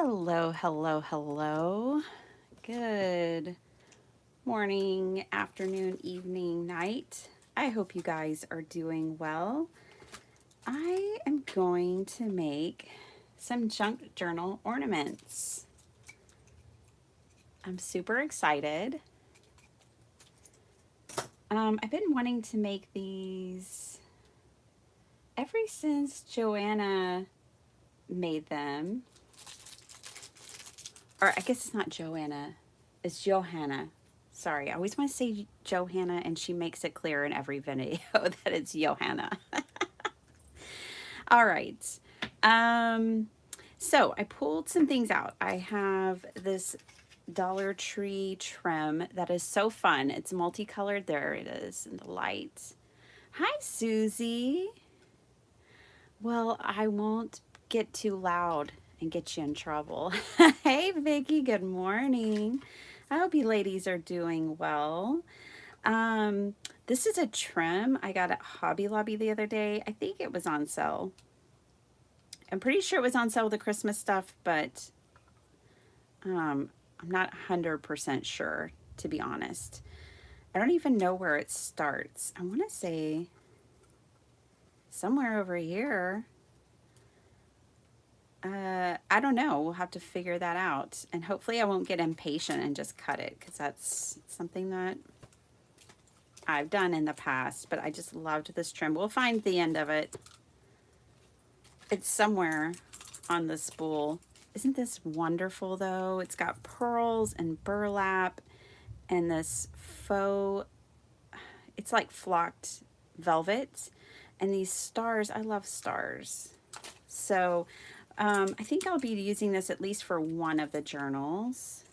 Hello, hello, hello. Good morning, afternoon, evening, night. I hope you guys are doing well. I am going to make some junk journal ornaments. I'm super excited. I've been wanting to make these ever since Joanna made them. Or I guess it's not Joanna, it's Johanna. Sorry, I always want to say Johanna, and she makes it clear in every video that it's Johanna. All right. Um, so I pulled some things out. I have this Dollar Tree trim that is so fun. It's multicolored. There it is in the light. Hi, Susie. Well, I won't get too loud and get you in trouble. Hey, Vicki, good morning. I hope you ladies are doing well. This is a trim I got at Hobby Lobby the other day. I think it was on sale. I'm pretty sure it was on sale with the Christmas stuff, but I'm not 100% sure, to be honest. I don't even know where it starts. I want to say somewhere over here. I don't know. We'll have to figure that out. And hopefully I won't get impatient and just cut it, because that's something that I've done in the past. But I just loved this trim. We'll find the end of it. It's somewhere on the spool. Isn't this wonderful though? It's got pearls and burlap and this faux, it's like flocked velvet. And these stars, I love stars. So I think I'll be using this at least for one of the journals.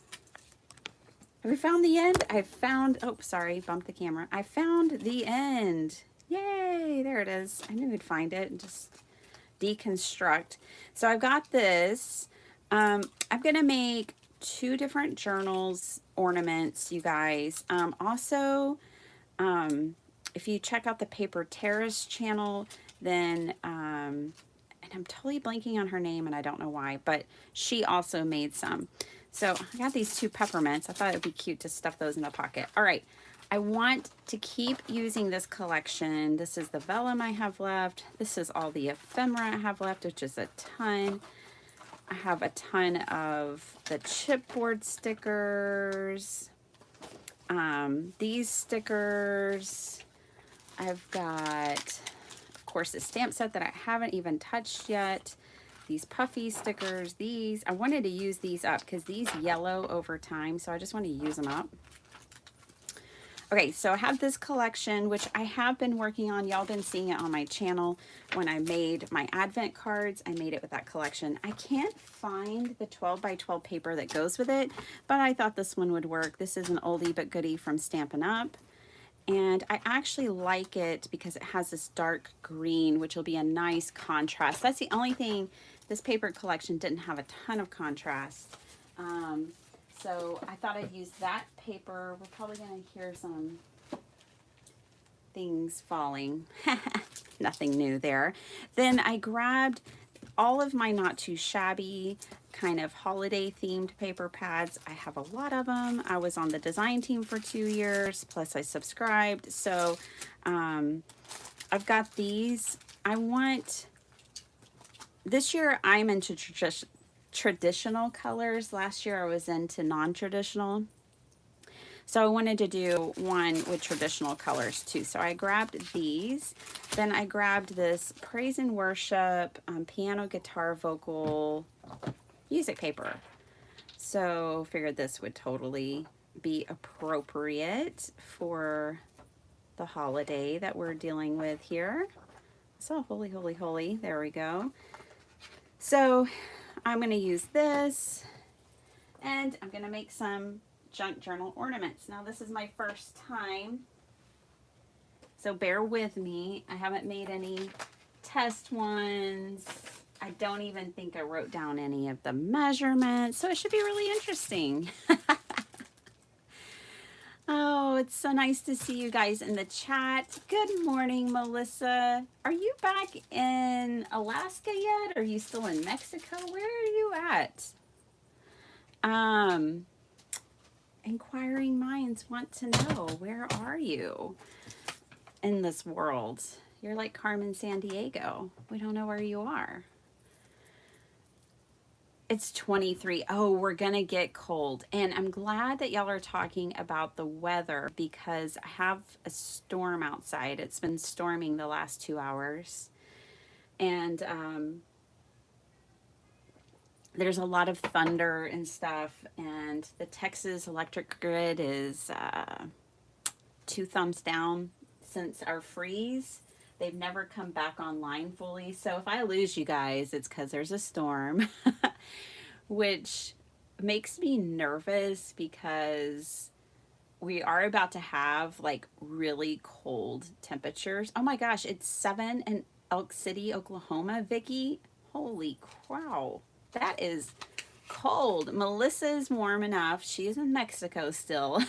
Have we found the end? I found, oh, sorry, bumped the camera. I found the end. Yay, there it is. I knew we'd find it and just deconstruct. So I've got this. I'm going to make two different journals ornaments, you guys. Also, if you check out the Paper Terrace channel, then and I'm totally blanking on her name and I don't know why, but she also made some. So I got these two peppermints. I thought it would be cute to stuff those in the pocket. All right, I want to keep using this collection. This is the vellum I have left. This is all the ephemera I have left, which is a ton. I have a ton of the chipboard stickers. These stickers. I've got, of course, a stamp set that I haven't even touched yet. These puffy stickers, these, I wanted to use these up because these yellow over time, so I just want to use them up. Okay, so I have this collection, which I have been working on. Y'all been seeing it on my channel. When I made my advent cards, I made it with that collection. I can't find the 12 by 12 paper that goes with it, but I thought this one would work. This is an oldie but goodie from Stampin' Up. And I actually like it because it has this dark green, which will be a nice contrast. That's the only thing, this paper collection didn't have a ton of contrast. So I thought I'd use that paper. We're probably going to hear some things falling. Nothing new there. Then I grabbed all of my not too shabby kind of holiday themed paper pads. I have a lot of them. I was on the design team for 2 years, plus I subscribed. So I've got these. This year I'm into traditional colors. Last year I was into non-traditional. So I wanted to do one with traditional colors too. So I grabbed these. Then I grabbed this Praise and Worship piano, guitar, vocal music paper. So figured this would totally be appropriate for the holiday that we're dealing with here. So holy, holy, holy. There we go. So I'm going to use this and I'm going to make some junk journal ornaments. Now this is my first time, so bear with me. I haven't made any test ones. I don't even think I wrote down any of the measurements, so it should be really interesting. Oh, it's so nice to see you guys in the chat. Good morning, Melissa. Are you back in Alaska yet? Are you still in Mexico? Where are you at? Um, inquiring minds want to know, where are you in this world? You're like Carmen Sandiego. We don't know where you are. It's 23. Oh, we're going to get cold. And I'm glad that y'all are talking about the weather because I have a storm outside. It's been storming the last 2 hours. And there's a lot of thunder and stuff. And the Texas electric grid is 2 thumbs down since our freeze. They've never come back online fully. So if I lose you guys, it's because there's a storm, which makes me nervous because we are about to have like really cold temperatures. Oh my gosh, it's 7 in Elk City, Oklahoma, Vicky. Holy cow. That is cold. Melissa's warm enough. She's in Mexico still.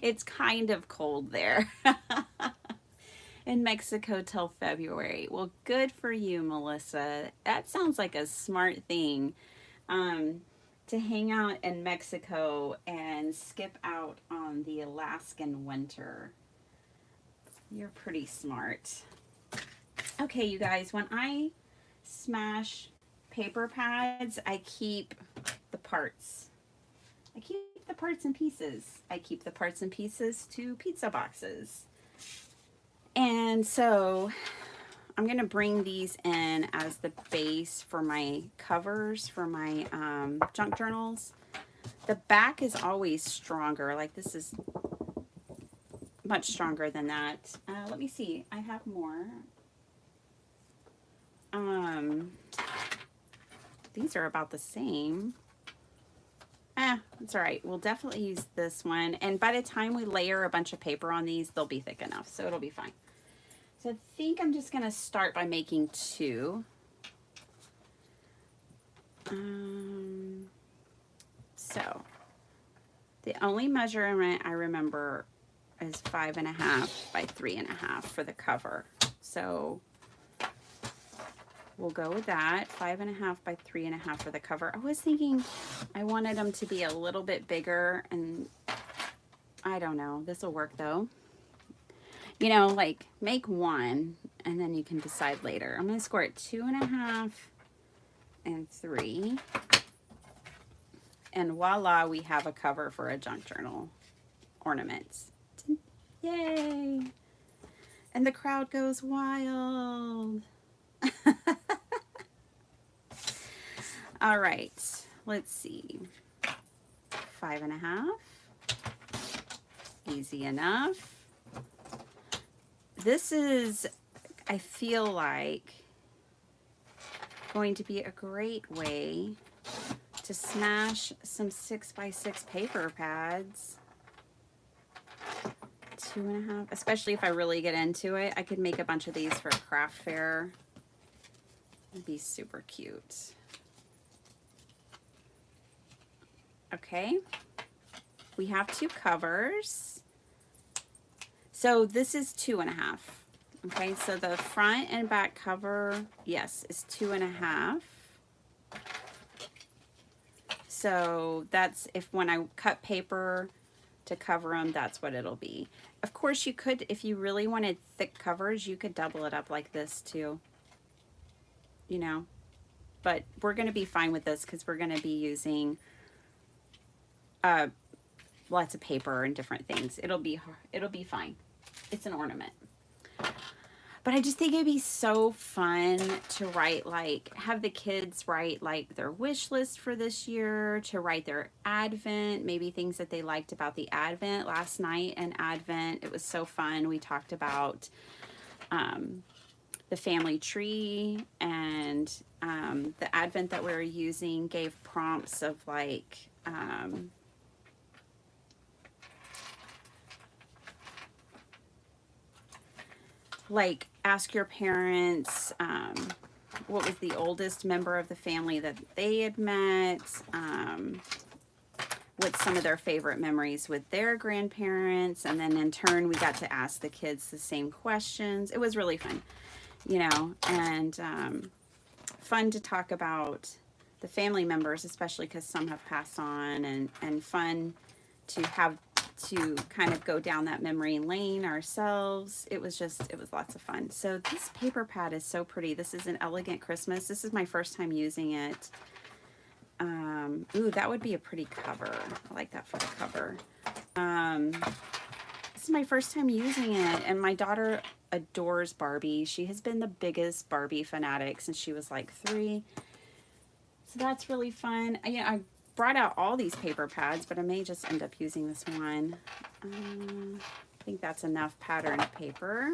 It's kind of cold there in Mexico till February. Well, good for you, Melissa. That sounds like a smart thing, to hang out in Mexico and skip out on the Alaskan winter. You're pretty smart. Okay, you guys, when I smash paper pads, I keep the parts. I keep the parts and pieces. I keep the parts and pieces to pizza boxes. And so I'm going to bring these in as the base for my covers for my junk journals. The back is always stronger. Like this is much stronger than that. Let me see. I have more. These are about the same. It's all right. We'll definitely use this one. And by the time we layer a bunch of paper on these, they'll be thick enough. So it'll be fine. So I think I'm just going to start by making 2. So the only measurement I remember is 5.5 by 3.5 for the cover. So we'll go with that. 5.5 by 3.5 for the cover. I was thinking I wanted them to be a little bit bigger, and I don't know. This will work though. You know, like make 1 and then you can decide later. I'm going to score it 2.5 and 3. And voila, we have a cover for a junk journal. Ornaments. Yay! And the crowd goes wild. All right, let's see. 5.5. Easy enough. This is, I feel like, going to be a great way to smash some 6x6 paper pads. 2.5, especially if I really get into it. I could make a bunch of these for a craft fair. It'd be super cute. Okay, we have 2 covers. So this is 2.5. Okay, so the front and back cover, yes, is 2.5. So that's if when I cut paper to cover them, that's what it'll be. Of course, you could, if you really wanted thick covers, you could double it up like this too, you know. But we're going to be fine with this because we're going to be using lots of paper and different things. It'll be fine. It's an ornament. But I just think it'd be so fun to write, like, have the kids write like their wish list for this year, to write their Advent, maybe things that they liked about the Advent last night. And Advent, it was so fun. We talked about the family tree, and the Advent that we were using gave prompts of like ask your parents what was the oldest member of the family that they had met, what's some of their favorite memories with their grandparents, and then in turn we got to ask the kids the same questions. It was really fun, you know, and fun to talk about the family members, especially because some have passed on, and fun to have to kind of go down that memory lane ourselves. It was lots of fun. So this paper pad is so pretty. This is an Elegant Christmas. This is my first time using it. Ooh, that would be a pretty cover. I like that for the cover. This is my first time using it, and my daughter adores Barbie. She has been the biggest Barbie fanatic since she was like 3. So that's really fun. I brought out all these paper pads, but I may just end up using this one. I think that's enough pattern paper.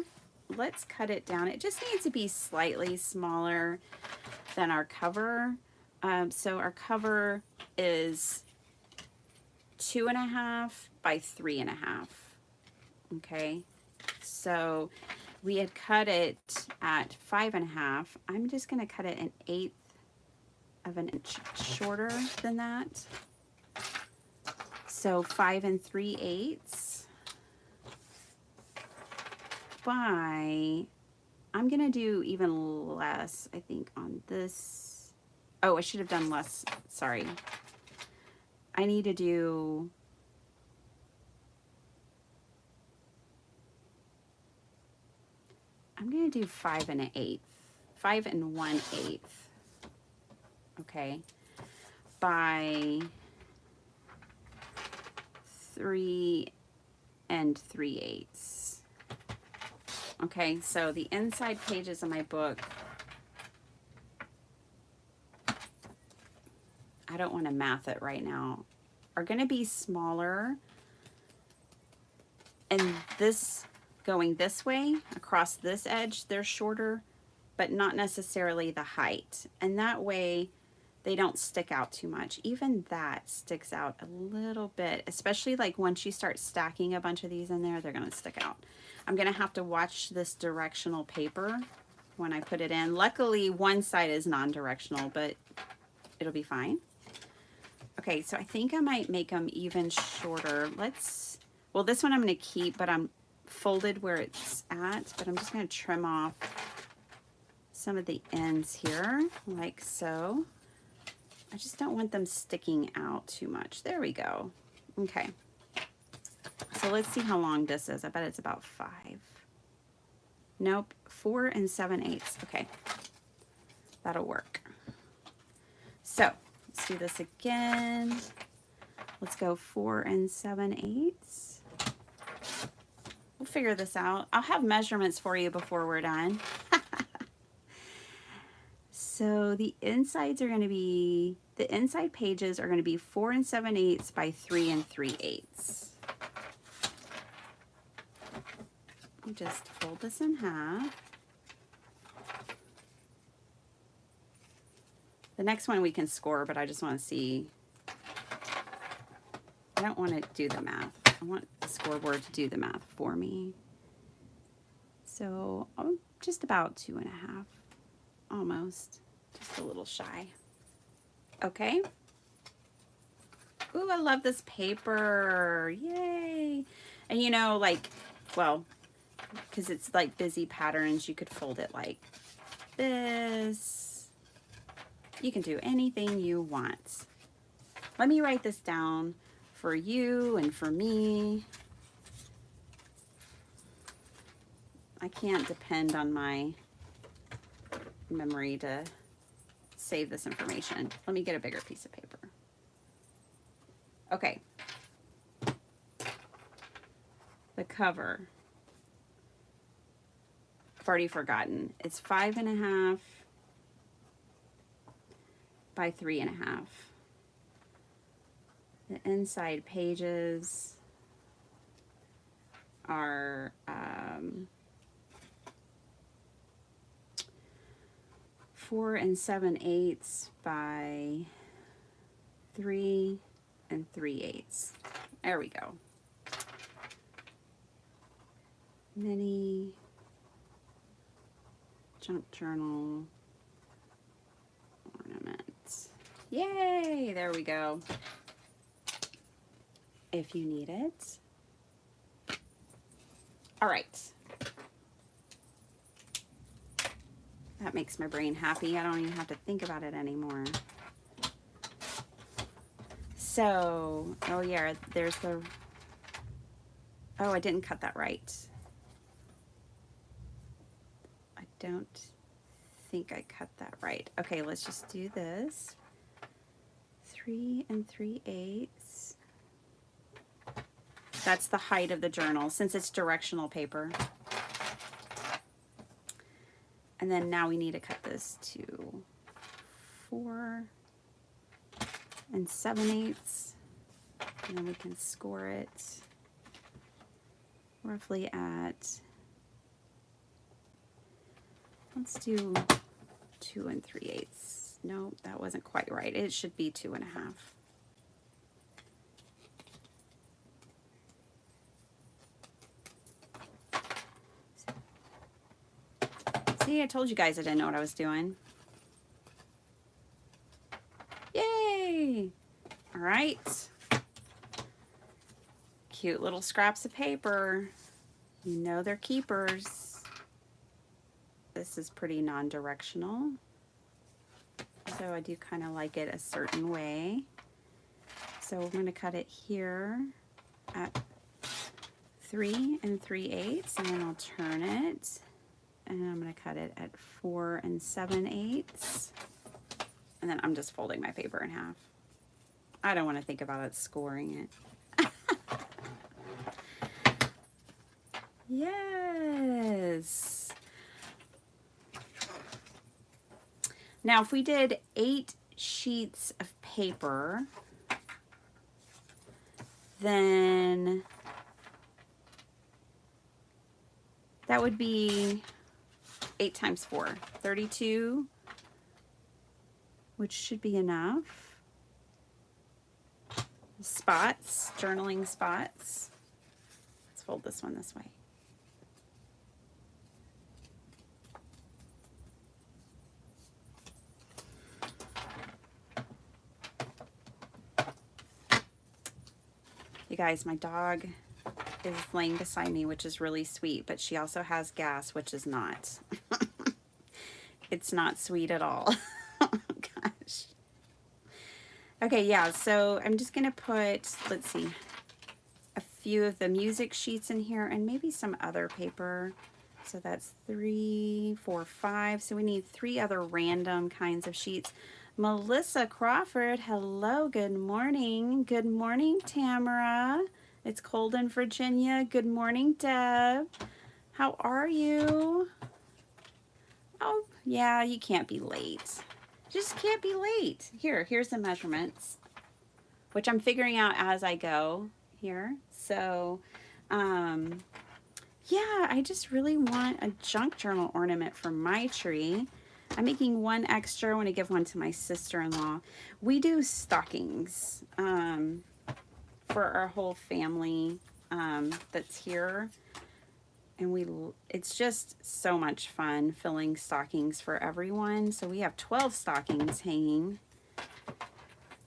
Let's cut it down. It just needs to be slightly smaller than our cover. So our cover is 2.5 by 3.5. Okay, so we had cut it at 5.5. I'm just going to cut it 1/8 of an inch shorter than that. So 5 3/8 by, I'm going to do even less, I think, on this. Oh, I should have done less. Sorry. I need to do, I'm going to do 5 1/8. 5 1/8. Okay. By 3 3/8. Okay, so the inside pages of my book, I don't want to math it right now, are going to be smaller. And this, going this way, across this edge, they're shorter, but not necessarily the height. And that way, they don't stick out too much. Even that sticks out a little bit, especially like once you start stacking a bunch of these in there, they're going to stick out. I'm going to have to watch this directional paper when I put it in. Luckily, one side is non-directional, but it'll be fine. Okay, so I think I might make them even shorter. Well, this one I'm going to keep, but I'm folded where it's at, but I'm just going to trim off some of the ends here, like so. I just don't want them sticking out too much. There we go. Okay. So let's see how long this is. I bet it's about 5. Nope, 4 7/8. Okay. That'll work. So let's do this again. Let's go 4 7/8. We'll figure this out. I'll have measurements for you before we're done. So the insides are going to be, the inside pages are going to be 4 7/8 by 3 3/8. I'll just fold this in half. The next one we can score, but I just want to see. I don't want to do the math. I want the scoreboard to do the math for me. So I'm just about 2.5, almost, just a little shy. Okay. Ooh, I love this paper. Yay. And you know, like, well, because it's like busy patterns, you could fold it like this. You can do anything you want. Let me write this down for you and for me. I can't depend on my memory to save this information. Let me get a bigger piece of paper. Okay. The cover. I've already forgotten. It's 5.5 by 3.5. The inside pages are 4 7/8 by 3 3/8. There we go. Mini junk journal ornaments. Yay! There we go. If you need it. All right. That makes my brain happy. I don't even have to think about it anymore. So, oh yeah, there's the, oh, I didn't cut that right. I don't think I cut that right. Okay, let's just do this. 3 3/8. That's the height of the journal since it's directional paper. And then now we need to cut this to 4 7/8. And then we can score it roughly at, let's do 2 3/8. No, that wasn't quite right. It should be 2 1/2. See, I told you guys I didn't know what I was doing. Yay! All right. Cute little scraps of paper. You know they're keepers. This is pretty non-directional. So I do kind of like it a certain way. So we're going to cut it here at 3 3/8, and then I'll turn it. And I'm going to cut it at 4 7/8. And then I'm just folding my paper in half. I don't want to think about it scoring it. Yes. Now, if we did 8 sheets of paper, then that would be 8 times 4, 32, which should be enough. Spots, journaling spots. Let's fold this one this way. You guys, my dog is laying beside me, which is really sweet, but she also has gas, which is not. It's not sweet at all. Oh, gosh. Okay, yeah, so I'm just going to put, let's see, a few of the music sheets in here and maybe some other paper. So that's 3, 4, 5. So we need 3 other random kinds of sheets. Melissa Crawford, hello, good morning. Good morning, Tamara. It's cold in Virginia. Good morning, Deb. How are you? Oh, yeah, you can't be late. Just can't be late. Here's the measurements, which I'm figuring out as I go here. So, yeah, I just really want a junk journal ornament for my tree. I'm making one extra. I want to give one to my sister-in-law. We do stockings for our whole family that's here. And it's just so much fun filling stockings for everyone. So we have 12 stockings hanging.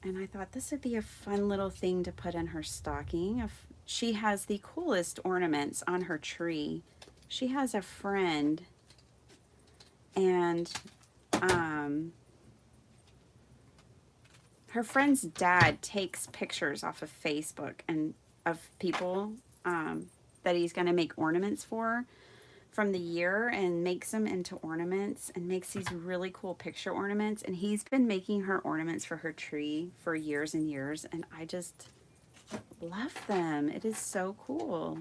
And I thought this would be a fun little thing to put in her stocking. She has the coolest ornaments on her tree. She has a friend, and her friend's dad takes pictures off of Facebook and of people that he's going to make ornaments for from the year, and makes them into ornaments and makes these really cool picture ornaments. And he's been making her ornaments for her tree for years and years, and I just love them. It is so cool.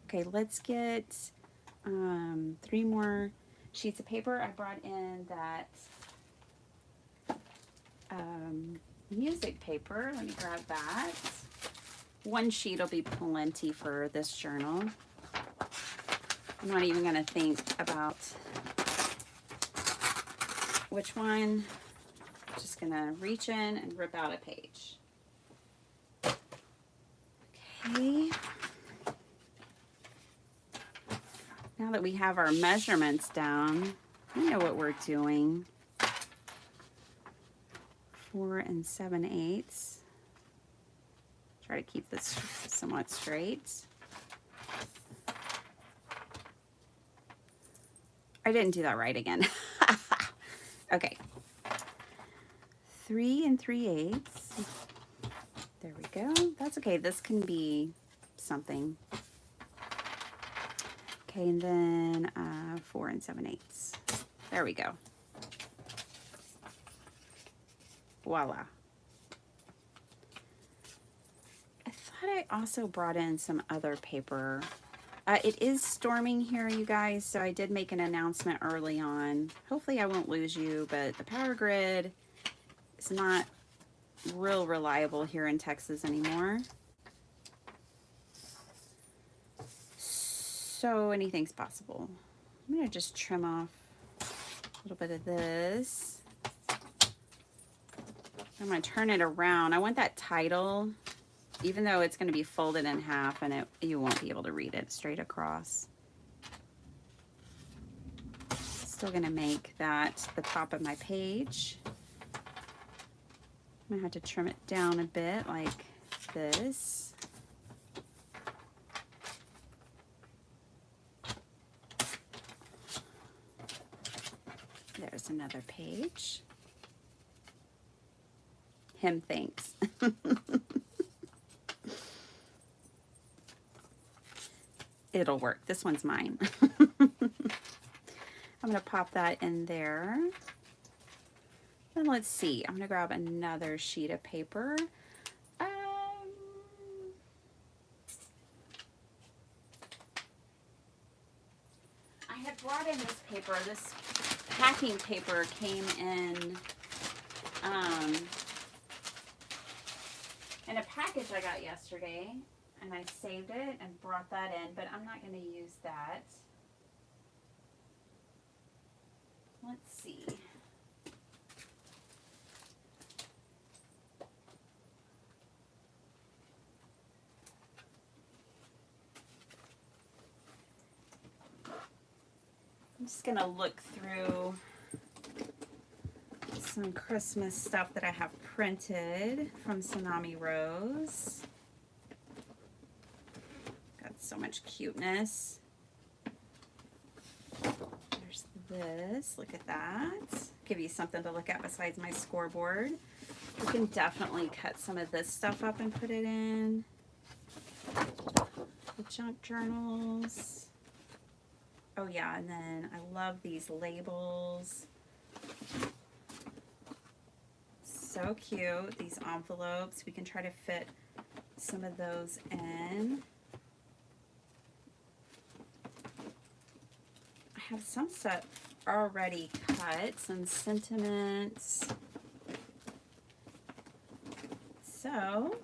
Okay, let's get 3 more sheets of paper. I brought in that music paper. Let me grab that. 1 sheet will be plenty for this journal. I'm not even going to think about which one. I'm just going to reach in and rip out a page. Okay. Now that we have our measurements down, we know what we're doing. 4 7/8. Try to keep this somewhat straight. I didn't do that right again. Okay. 3 3/8. There we go. That's okay. This can be something. Okay, and then 4 7/8. There we go. Voila. I thought I also brought in some other paper. It is storming here, you guys, so I did make an announcement early on. Hopefully I won't lose you, but the power grid is not real reliable here in Texas anymore. So anything's possible. I'm going to just trim off a little bit of this. I'm going to turn it around. I want that title, even though it's going to be folded in half and you won't be able to read it straight across. Still going to make that the top of my page. I'm going to have to trim it down a bit like this. There's another page. Him thinks. It'll work. This one's mine. I'm going to pop that in there. And let's see. I'm going to grab another sheet of paper. I had brought in this paper. This packing paper came in a package I got yesterday, and I saved it and brought that in, but I'm not going to use that. Let's see. I'm just going to look through some Christmas stuff that I have printed from Tsunami Rose. Got so much cuteness. There's this. Look at that. Give you something to look at besides my scoreboard. You can definitely cut some of this stuff up and put it in. The junk journals. Oh yeah, and then I love these labels. So cute, these envelopes. We can try to fit some of those in. I have some stuff already cut, some sentiments. So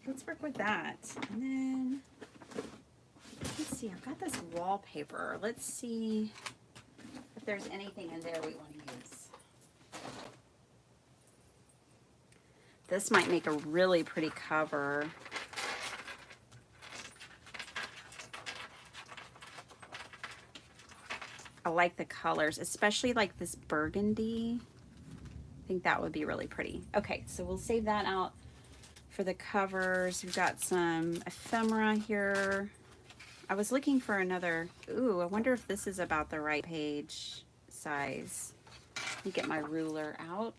let's work with that. And then, let's see, I've got this wallpaper. Let's see if there's anything in there we want to use. This might make a really pretty cover. I like the colors, especially like this burgundy. I think that would be really pretty. Okay, so we'll save that out for the covers. We've got some ephemera here. I was looking for another, ooh, I wonder if this is about the right page size. Let me get my ruler out.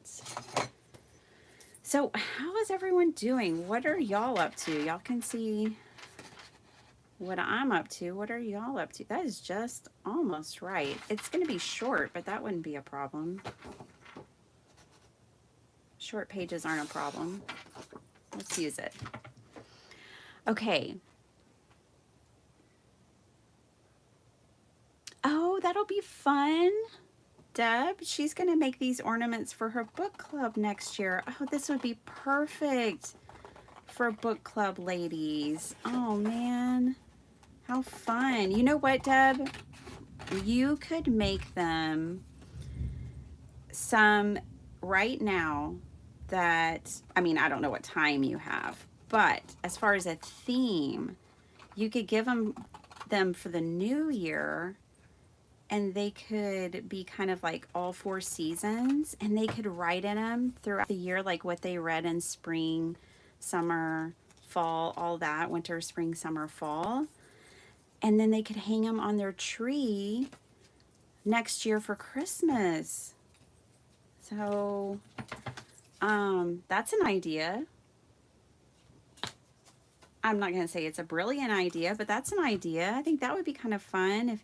So how is everyone doing? What are y'all up to? Y'all can see what I'm up to. What are y'all up to? That is just almost right. It's going to be short, but that wouldn't be a problem. Short pages aren't a problem. Let's use it. Okay. Oh, that'll be fun. Deb, she's going to make these ornaments for her book club next year. Oh, this would be perfect for book club ladies. Oh, man. How fun. You know what, Deb? You could make them some right now that, I mean, I don't know what time you have, but as far as a theme, you could give them for the new year. And they could be kind of like all 4 seasons, and they could write in them throughout the year, like what they read in spring, summer, fall, all that, winter, spring, summer, fall. And then they could hang them on their tree next year for Christmas. So that's an idea. I'm not going to say it's a brilliant idea, but that's an idea. I think that would be kind of fun if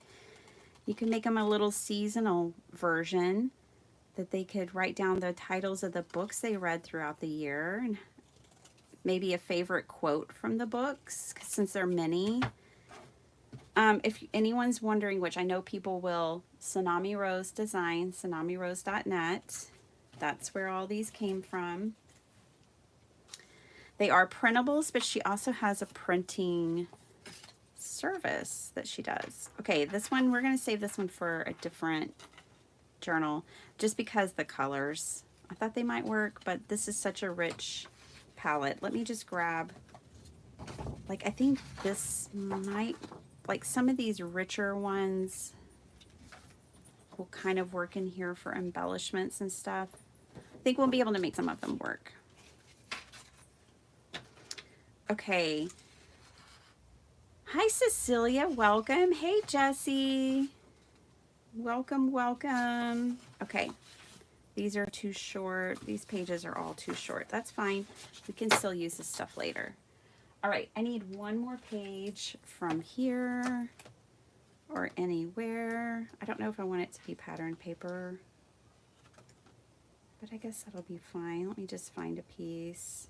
you could make them a little seasonal version that they could write down the titles of the books they read throughout the year and maybe a favorite quote from the books, since there are many. If anyone's wondering, which I know people will, Tsunami Rose Design, tsunamirose.net. That's where all these came from. They are printables, but she also has a printing service that she does. Okay, this one, we're going to save this one for a different journal just because the colors. I thought they might work, but this is such a rich palette. Let me just grab, like, I think this might, like some of these richer ones will kind of work in here for embellishments and stuff. I think we'll be able to make some of them work. Okay. Hi, Cecilia. Welcome. Hey, Jessie. Welcome, welcome. Okay. These are too short. These pages are all too short. That's fine. We can still use this stuff later. All right. I need one more page from here or anywhere. I don't know if I want it to be pattern paper, but I guess that'll be fine. Let me just find a piece.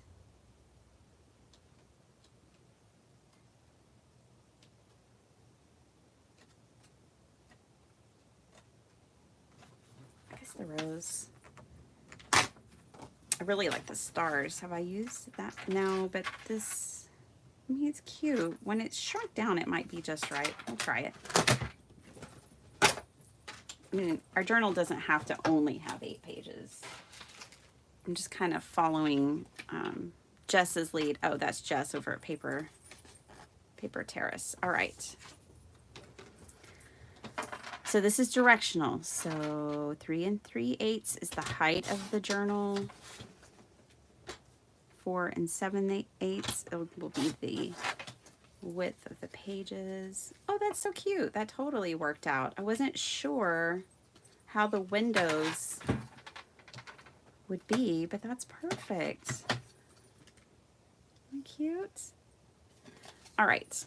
The rose. I really like the stars. Have I used that? No, but this, I mean, it's cute. When it's shrunk down, it might be just right. We'll try it. I mean, our journal doesn't have to only have 8 pages. I'm just kind of following Jess's lead. Oh, that's Jess over at Paper Terrace. All right. So this is directional. So 3 3/8 is the height of the journal. 4 7/8 will be the width of the pages. Oh, that's so cute. That totally worked out. I wasn't sure how the windows would be, but that's perfect. Isn't that cute? All right.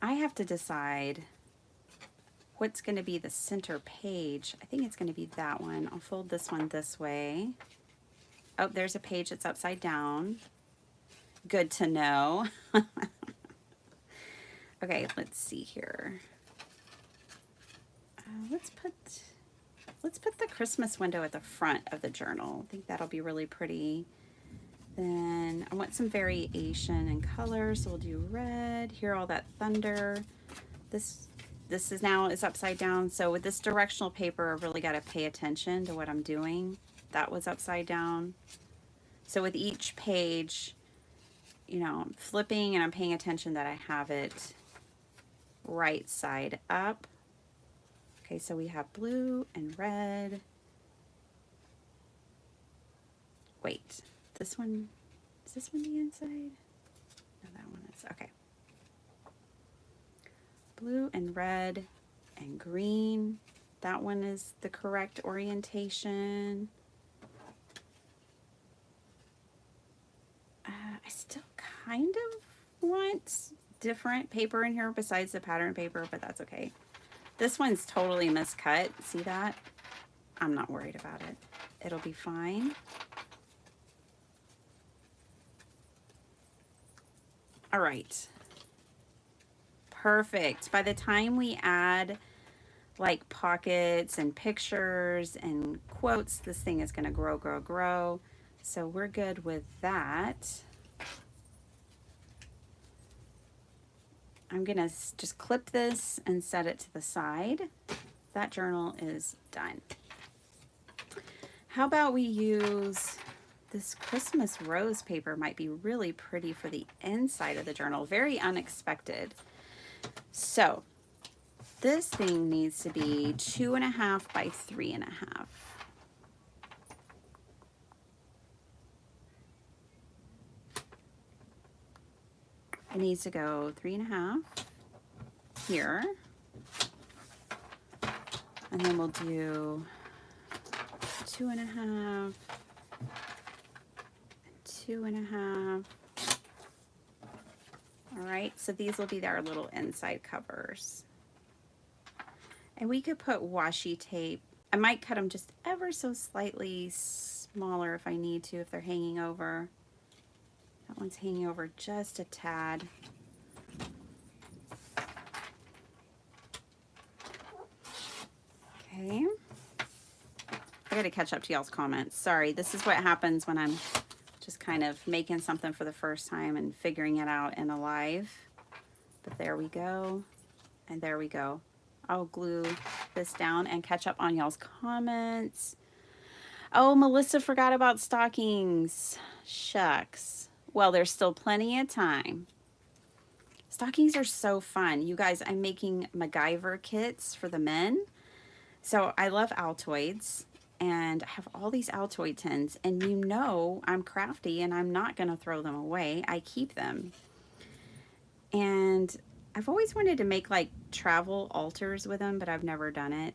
I have to decide what's going to be the center page. I think it's going to be that one. I'll fold this one this way. Oh, there's a page that's upside down. Good to know. Okay, let's see here. Let's put the Christmas window at the front of the journal. I think that'll be really pretty. Then I want some variation in color, so we'll do red. Hear all that thunder. This is now upside down. So with this directional paper, I've really got to pay attention to what I'm doing. That was upside down. So with each page, you know, I'm flipping and I'm paying attention that I have it right side up. Okay, so we have blue and red. Wait. This one, is this one the inside? No, that one is, okay. Blue and red and green. That one is the correct orientation. I still kind of want different paper in here besides the pattern paper, but that's okay. This one's totally miscut. See that? I'm not worried about it. It'll be fine. All right. Perfect. By the time we add like pockets and pictures and quotes, this thing is going to grow, grow, grow. So we're good with that. I'm going to just clip this and set it to the side. That journal is done. How about we use this Christmas rose paper? Might be really pretty for the inside of the journal. Very unexpected. So this thing needs to be 2.5 by 3.5. It needs to go 3.5 here. And then we'll do 2.5, 2.5. All right, so these will be our little inside covers. And we could put washi tape. I might cut them just ever so slightly smaller if I need to, if they're hanging over. That one's hanging over just a tad. Okay. I gotta catch up to y'all's comments. Sorry, this is what happens when I'm just kind of making something for the first time and figuring it out in a live. But there we go. And there we go. I'll glue this down and catch up on y'all's comments. Oh, Melissa forgot about stockings. Shucks. Well, there's still plenty of time. Stockings are so fun. You guys, I'm making MacGyver kits for the men. So I love Altoids. And I have all these Altoid tins. And you know I'm crafty and I'm not going to throw them away. I keep them. And I've always wanted to make like travel altars with them, but I've never done it.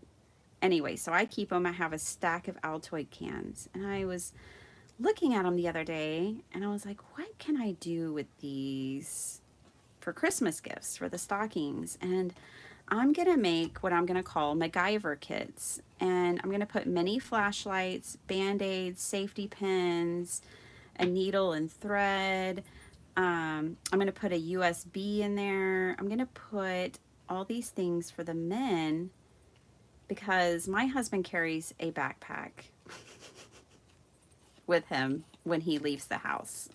Anyway, so I keep them. I have a stack of Altoid cans. And I was looking at them the other day and I was like, what can I do with these for Christmas gifts for the stockings? And I'm going to make what I'm going to call MacGyver kits. And I'm going to put mini flashlights, Band-Aids, safety pins, a needle and thread. I'm going to put a USB in there. I'm going to put all these things for the men because my husband carries a backpack with him when he leaves the house.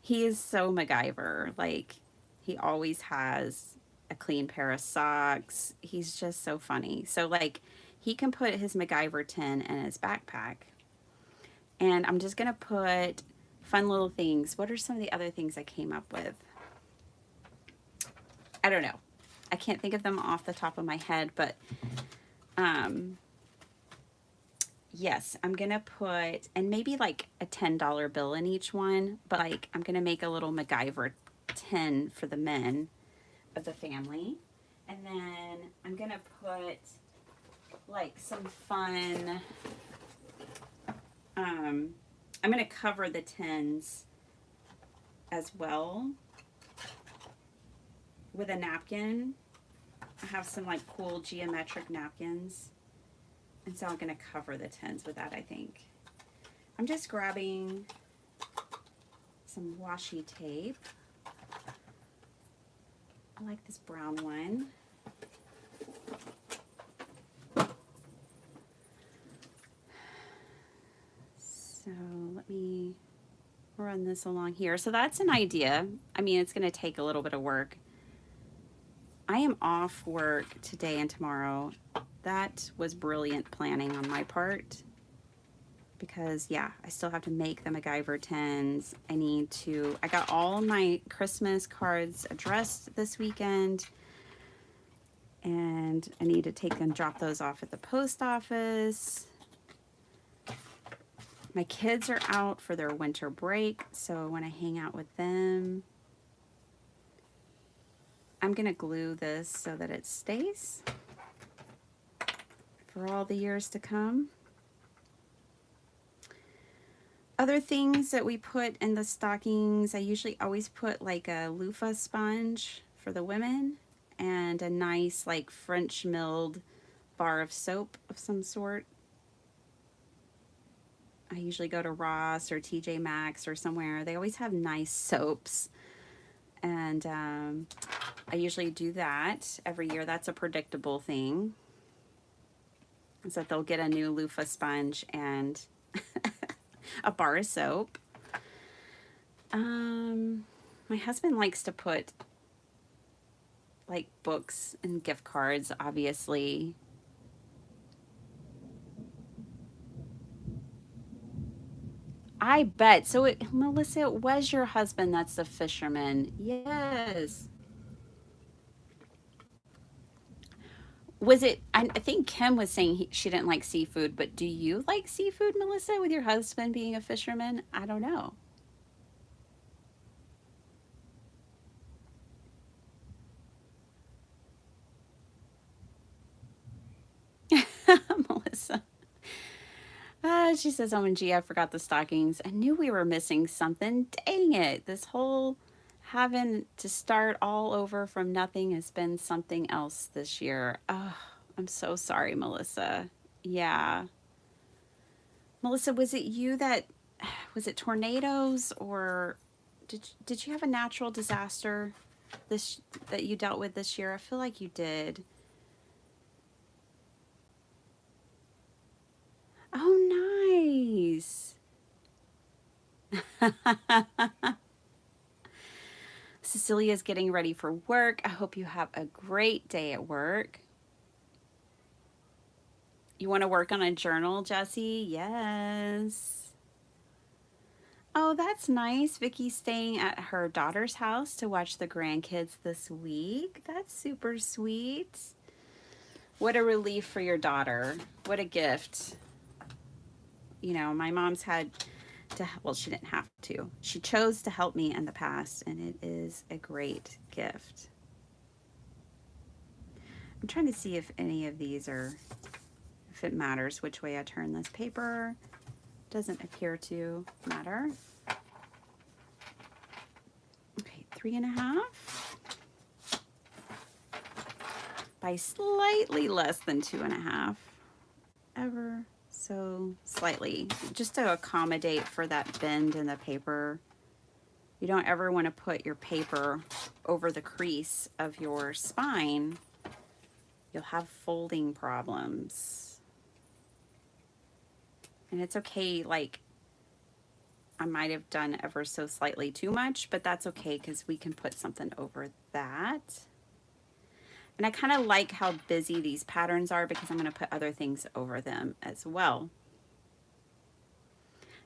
He is so MacGyver. Like, he always has a clean pair of socks. He's just so funny. So, like, he can put his MacGyver tin in his backpack. And I'm just going to put fun little things. What are some of the other things I came up with? I don't know. I can't think of them off the top of my head, but yes, I'm going to put, and maybe like a $10 bill in each one, but like I'm going to make a little MacGyver tin for the men of the family. And then I'm going to put like some fun, I'm going to cover the tins as well with a napkin. I have some like cool geometric napkins. And so I'm going to cover the tins with that, I think. I'm just grabbing some washi tape. I like this brown one. So let me run this along here. So that's an idea. I mean, it's going to take a little bit of work. I am off work today and tomorrow. That was brilliant planning on my part because, yeah, I still have to make the MacGyver tins. I got all my Christmas cards addressed this weekend, and I need to take and drop those off at the post office. My kids are out for their winter break, so I want to hang out with them. I'm going to glue this so that it stays for all the years to come. Other things that we put in the stockings, I usually always put like a loofah sponge for the women and a nice like French milled bar of soap of some sort. I usually go to Ross or TJ Maxx or somewhere. They always have nice soaps. And I usually do that every year. That's a predictable thing. Is that they'll get a new loofah sponge and a bar of soap. My husband likes to put like books and gift cards, obviously. I bet. So, Melissa, it was your husband that's the fisherman. Yes. Was it, I think Kim was saying she didn't like seafood, but do you like seafood, Melissa, with your husband being a fisherman? I don't know. Melissa. She says, OMG, I forgot the stockings. I knew we were missing something. Dang it. This whole having to start all over from nothing has been something else this year. Oh, I'm so sorry, Melissa. Yeah. Melissa, was it you that, was it tornadoes or did you have a natural disaster this that you dealt with this year? I feel like you did. Oh, nice. Cecilia's getting ready for work. I hope you have a great day at work. You want to work on a journal, Jessie? Yes. Oh, that's nice. Vicky's staying at her daughter's house to watch the grandkids this week. That's super sweet. What a relief for your daughter. What a gift. You know, my mom's had to, well, she didn't have to. She chose to help me in the past, and it is a great gift. I'm trying to see if any of these are, if it matters which way I turn this paper. Doesn't appear to matter. Okay, 3.5 by slightly less than 2.5. Ever so slightly, just to accommodate for that bend in the paper. You don't ever want to put your paper over the crease of your spine. You'll have folding problems. And it's okay, like, I might have done ever so slightly too much, but that's okay because we can put something over that. And I kind of like how busy these patterns are because I'm going to put other things over them as well.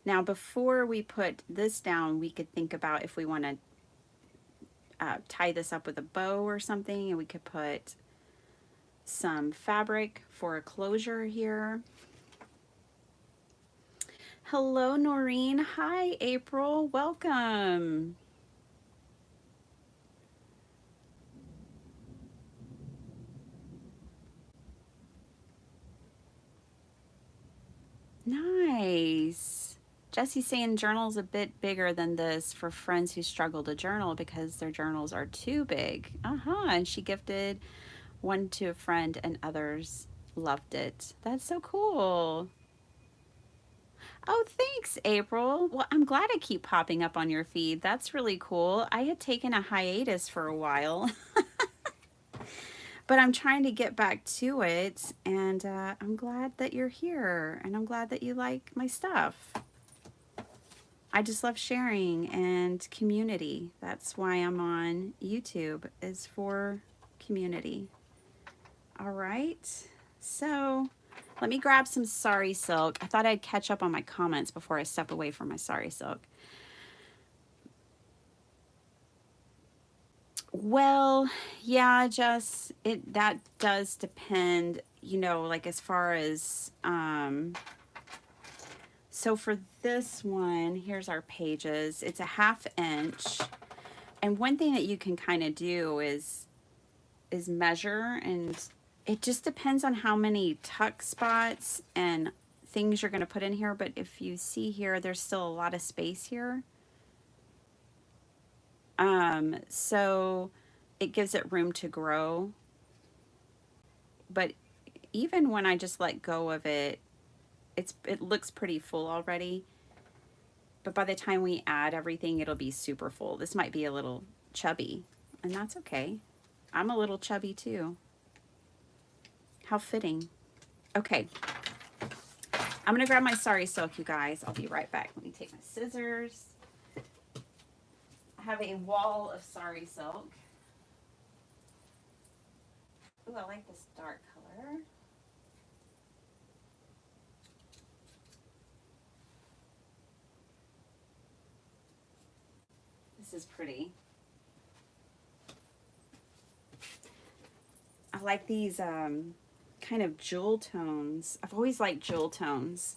Now, before we put this down, we could think about if we want to tie this up with a bow or something, and we could put some fabric for a closure here. Hello, Noreen. Hi, April. Welcome. Nice. Jesse's saying journal's a bit bigger than this for friends who struggle to journal because their journals are too big. And she gifted one to a friend and others loved it. That's so cool. Oh, thanks, April. Well, I'm glad I keep popping up on your feed. That's really cool. I had taken a hiatus for a while, but I'm trying to get back to it, and I'm glad that you're here, and I'm glad that you like my stuff. I just love sharing and community. That's why I'm on YouTube, is for community. All right, so let me grab some sari silk. I thought I'd catch up on my comments before I step away from my sari silk. Well, yeah, Jess, that does depend, you know, like as far as so for this one, here's our pages. It's a 1/2 inch. And one thing that you can kind of do is measure, and it just depends on how many tuck spots and things you're going to put in here. But if you see here, there's still a lot of space here. So it gives it room to grow. But even when I just let go of it, it looks pretty full already. But by the time we add everything, it'll be super full. This might be a little chubby, and that's okay. I'm a little chubby too. How fitting. Okay. I'm gonna grab my sari silk, you guys. I'll be right back. Let me take my scissors. I have a wall of sari silk. Ooh, I like this dark color. This is pretty. I like these kind of jewel tones. I've always liked jewel tones.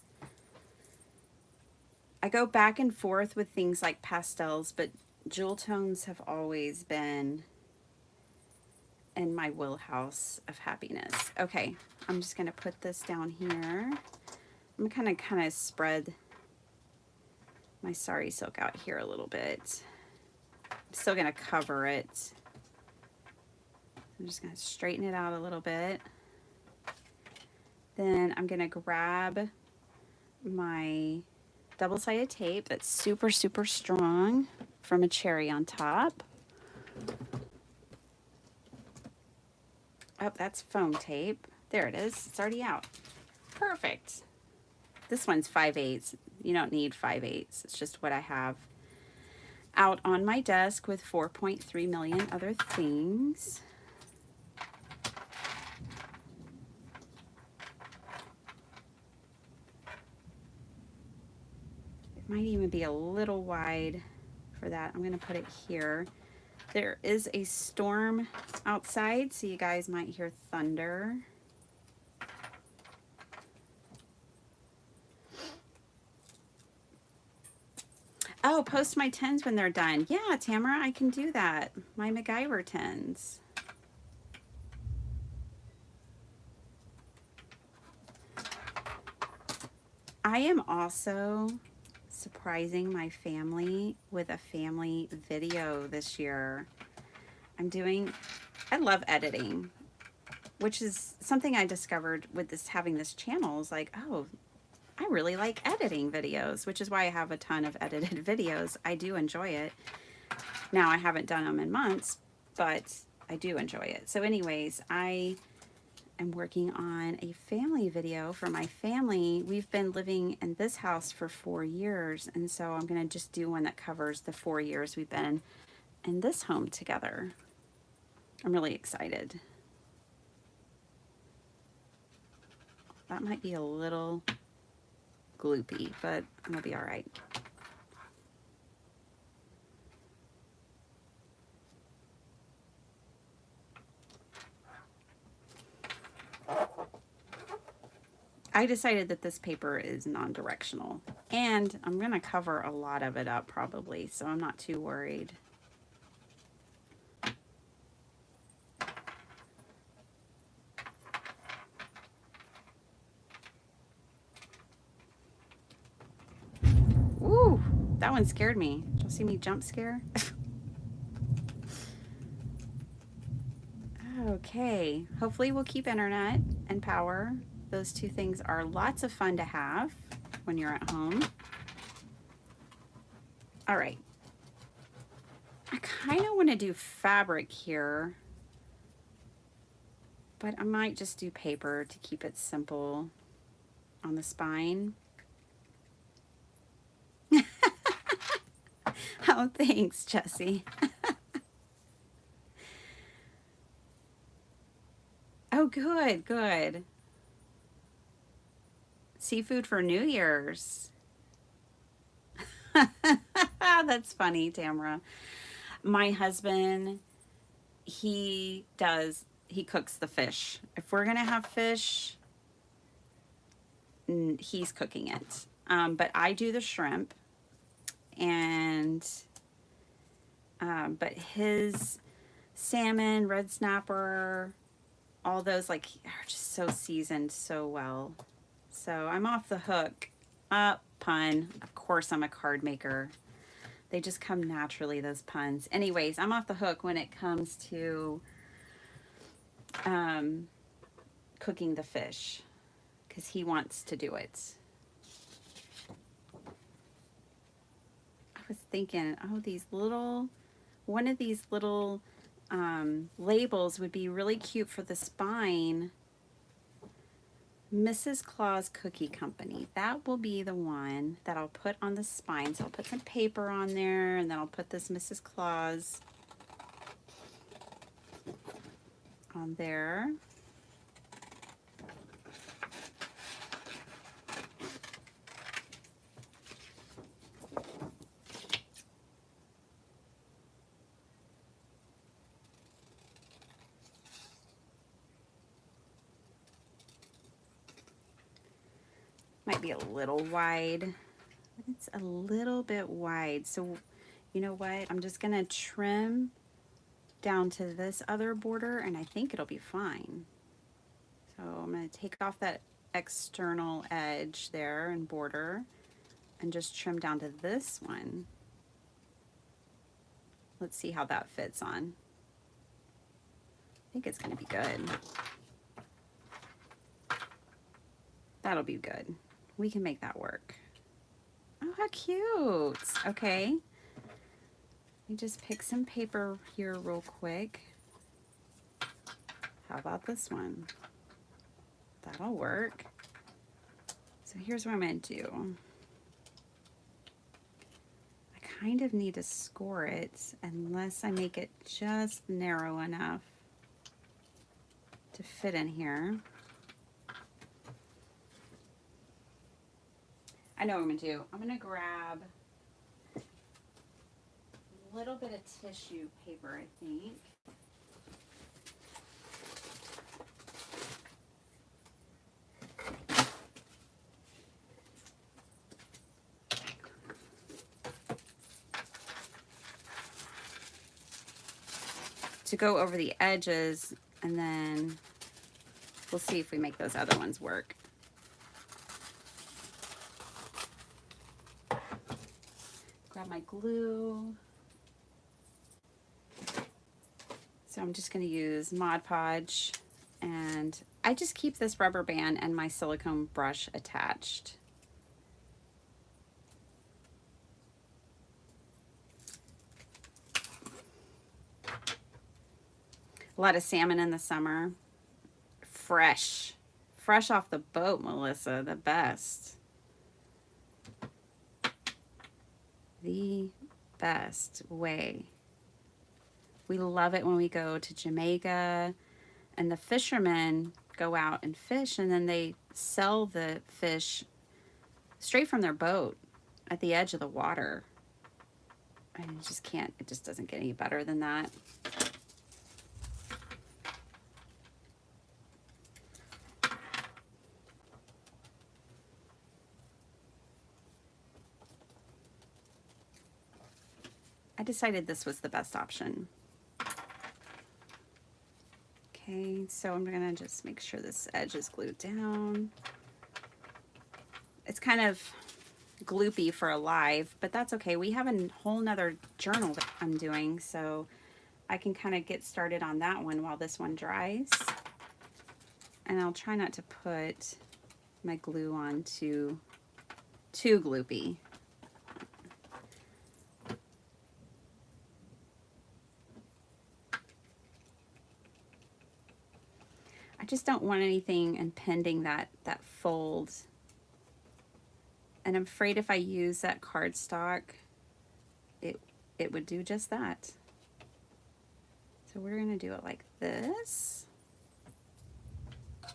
I go back and forth with things like pastels, but jewel tones have always been in my wheelhouse of happiness. Okay, I'm just gonna put this down here. I'm gonna kind of spread my sari silk out here a little bit. I'm still gonna cover it. I'm just gonna straighten it out a little bit. Then I'm gonna grab my double-sided tape that's super, super strong from a cherry on top. Oh, that's foam tape. There it is. It's already out. Perfect. This one's 5/8. You don't need 5/8. It's just what I have out on my desk with 4.3 million other things. It might even be a little wide for that. I'm going to put it here. There is a storm outside, so you guys might hear thunder. Oh, post my tins when they're done. Yeah, Tamara, I can do that. My MacGyver tins. I am also surprising my family with a family video this year. I love editing, which is something I discovered with having this channel. Is like, oh, I really like editing videos, which is why I have a ton of edited videos. I do enjoy it. Now, I haven't done them in months, but I do enjoy it. So anyways, I am working on a family video for my family. We've been living in this house for 4 years, and so I'm going to just do one that covers the 4 years we've been in this home together. I'm really excited. That might be a little gloopy, but I'm gonna be all right. I decided that this paper is non-directional, and I'm gonna cover a lot of it up probably, so I'm not too worried. Ooh, that one scared me. Did you see me jump scare? Okay, hopefully we'll keep internet and power. Those two things are lots of fun to have when you're at home. All right. I kind of want to do fabric here, but I might just do paper to keep it simple on the spine. Oh, thanks, Jessie. Oh, good, good. Seafood for New Year's. That's funny, Tamara. My husband, he cooks the fish. If we're going to have fish, he's cooking it. But I do the shrimp. And, but his salmon, red snapper, all those like are just so seasoned so well. So I'm off the hook. Pun. Of course I'm a card maker. They just come naturally, those puns. Anyways, I'm off the hook when it comes to cooking the fish because he wants to do it. I was thinking, oh, one of these little labels would be really cute for the spine. Mrs. Claus Cookie Company. That will be the one that I'll put on the spine. So I'll put some paper on there, and then I'll put this Mrs. Claus on there. Might be a little wide. It's a little bit wide. So you know what? I'm just gonna trim down to this other border and I think it'll be fine. So I'm gonna take off that external edge there and border and just trim down to this one. Let's see how that fits on. I think it's gonna be good. That'll be good. We can make that work. Oh, how cute. Okay. Let me just pick some paper here real quick. How about this one? That'll work. So here's what I'm going to do. I kind of need to score it unless I make it just narrow enough to fit in here. I know what I'm going to do. I'm going to grab a little bit of tissue paper, I think. To go over the edges, and then we'll see if we make those other ones work. Grab my glue. So I'm just going to use Mod Podge, and I just keep this rubber band and my silicone brush attached. A lot of salmon in the summer. Fresh off the boat, Melissa, the best. The best way. We love it when we go to Jamaica and the fishermen go out and fish, and then they sell the fish straight from their boat at the edge of the water. And it just doesn't get any better than that. I decided this was the best option. Okay, so I'm gonna just make sure this edge is glued down. It's kind of gloopy for a live, but that's okay. We have a whole nother journal that I'm doing, so I can kind of get started on that one while this one dries. And I'll try not to put my glue on too gloopy. I just don't want anything impeding that fold. And I'm afraid if I use that cardstock, it would do just that. So we're going to do it like this. Put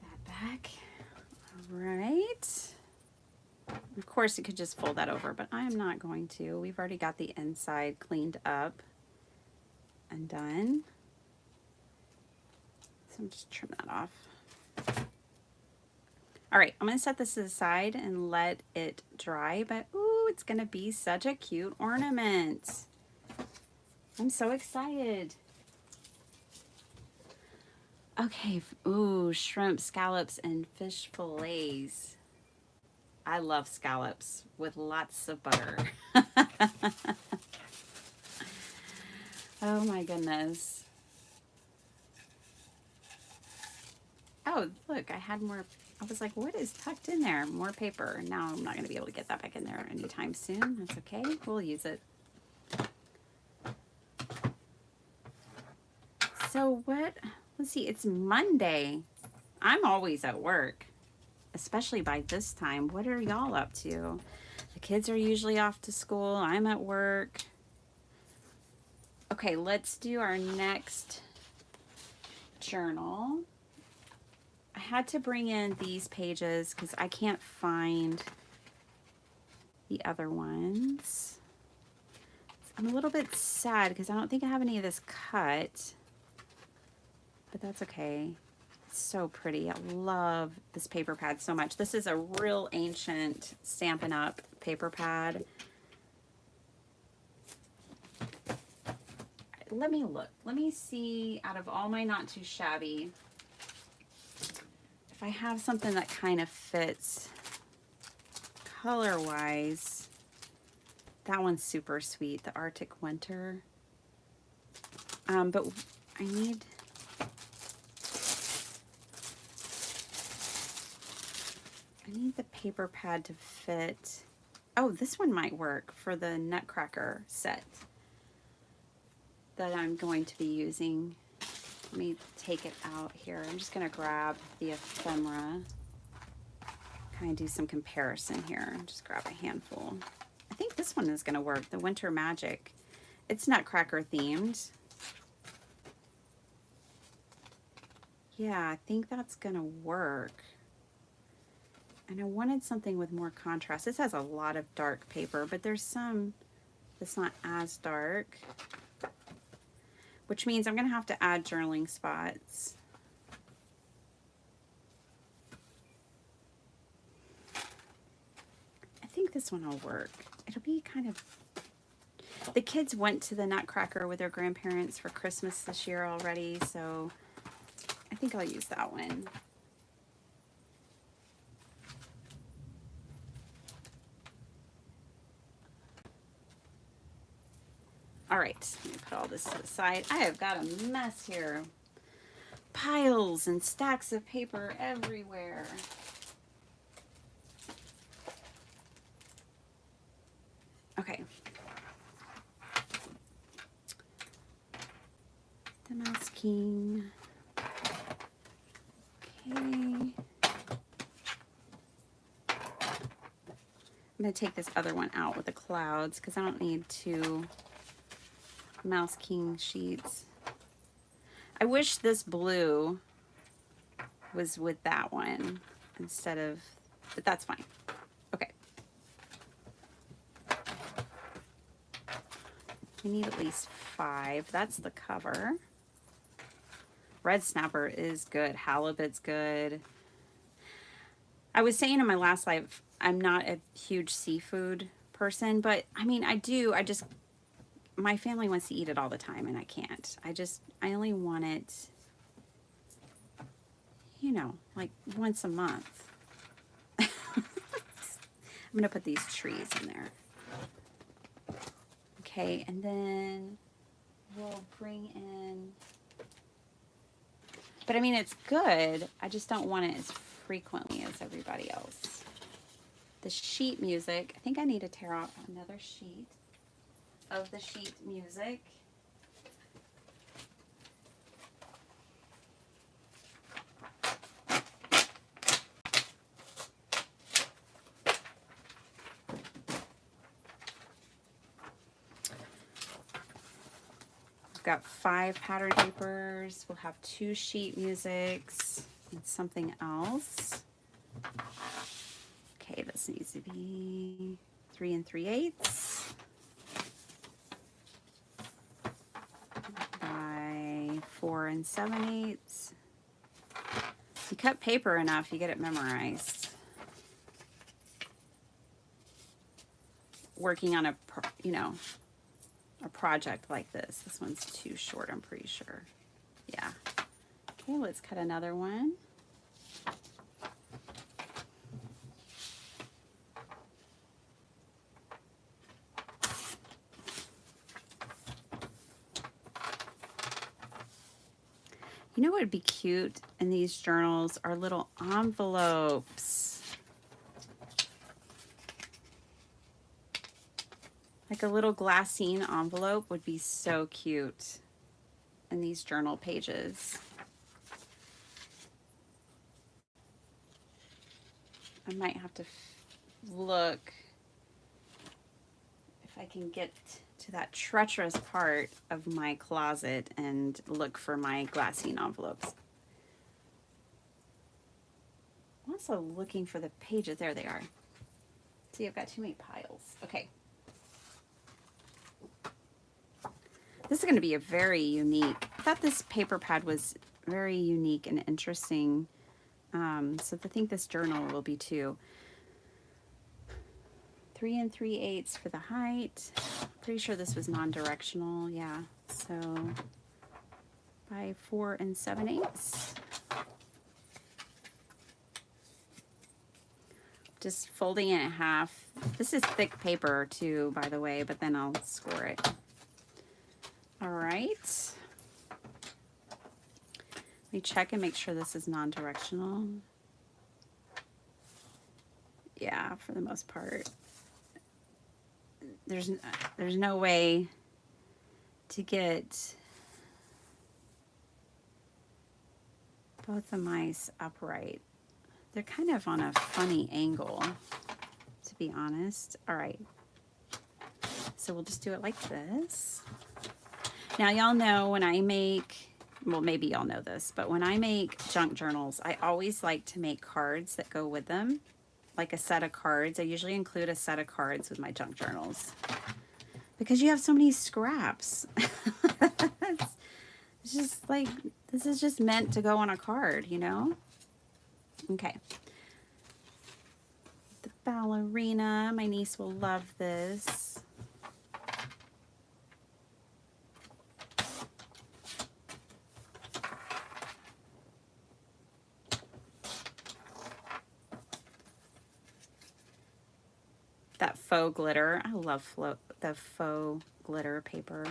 that back. All right. Of course, you could just fold that over, but I'm not going to. We've already got the inside cleaned up and done. So I'm just trim that off. All right, I'm going to set this aside and let it dry, but ooh, it's going to be such a cute ornament. I'm so excited. Okay, ooh, shrimp, scallops, and fish fillets. I love scallops with lots of butter. Oh my goodness. Oh, look, I had more. I was like, what is tucked in there? More paper. Now I'm not going to be able to get that back in there anytime soon. That's okay. We'll use it. So let's see, it's Monday. I'm always at work, especially by this time. What are y'all up to? The kids are usually off to school. I'm at work. Okay, let's do our next journal. I had to bring in these pages because I can't find the other ones. I'm a little bit sad because I don't think I have any of this cut, but that's okay. It's so pretty. I love this paper pad so much. This is a real ancient Stampin' Up! Paper pad. let me look. Let me see, out of all my not too shabby, if I have something that kind of fits color-wise. That one's super sweet, the Arctic Winter. But I need... the paper pad to fit. Oh, this one might work for the Nutcracker set that I'm going to be using. Let me take it out here. I'm just gonna grab the ephemera, kind of do some comparison here. Just grab a handful. I think this one is gonna work, the Winter Magic. It's Nutcracker themed. Yeah, I think that's gonna work. And I wanted something with more contrast. This has a lot of dark paper, but there's some that's not as dark, which means I'm gonna have to add journaling spots. I think this one will work. It'll be kind of, the kids went to the Nutcracker with their grandparents for Christmas this year already, so I think I'll use that one. All right, let me put all this to the side. I have got a mess here. Piles and stacks of paper everywhere. Okay. The Mouse King. Okay. I'm going to take this other one out with the clouds because I don't need two Mouse King sheets. I wish this blue was with that one instead of, but that's fine. Okay. We need at least 5. That's the cover. Red snapper is good. Halibut's good. I was saying in my last live, I'm not a huge seafood person, but I mean, I just, my family wants to eat it all the time and I can't. I only want it, you know, like once a month. I'm gonna put these trees in there. Okay, and then we'll bring in, but I mean, it's good. I just don't want it as frequently as everybody else. The sheet music, I think I need to tear off another sheet of the sheet music. We've got 5 pattern papers. We'll have 2 sheet musics and something else. Okay, this needs to be 3 3/8 by 4 7/8. You cut paper enough, you get it memorized. Working on a project like this. This one's too short, I'm pretty sure. Yeah. Okay, let's cut another one. You know what would be cute in these journals are little envelopes. Like a little glassine envelope would be so cute in these journal pages. I might have to look if I can get to that treacherous part of my closet and look for my glassine envelopes. I'm also looking for the pages. There they are. See, I've got too many piles. Okay. This is going to be a very unique, I thought this paper pad was very unique and interesting. So I think this journal will be too. 3 3/8 for the height. Pretty sure this was non-directional, yeah. So by 4 7/8. Just folding it in half. This is thick paper too, by the way, but then I'll score it. All right. Let me check and make sure this is non-directional. Yeah, for the most part. There's no way to get both the mice upright. They're kind of on a funny angle, to be honest. All right. So we'll just do it like this. Now, y'all know when I make, well, maybe y'all know this, but when I make junk journals, I always like to make cards that go with them, like a set of cards. I usually include a set of cards with my junk journals because you have so many scraps. It's just like, this is just meant to go on a card, you know? Okay. The ballerina, my niece will love this. That faux glitter, I love the faux glitter paper.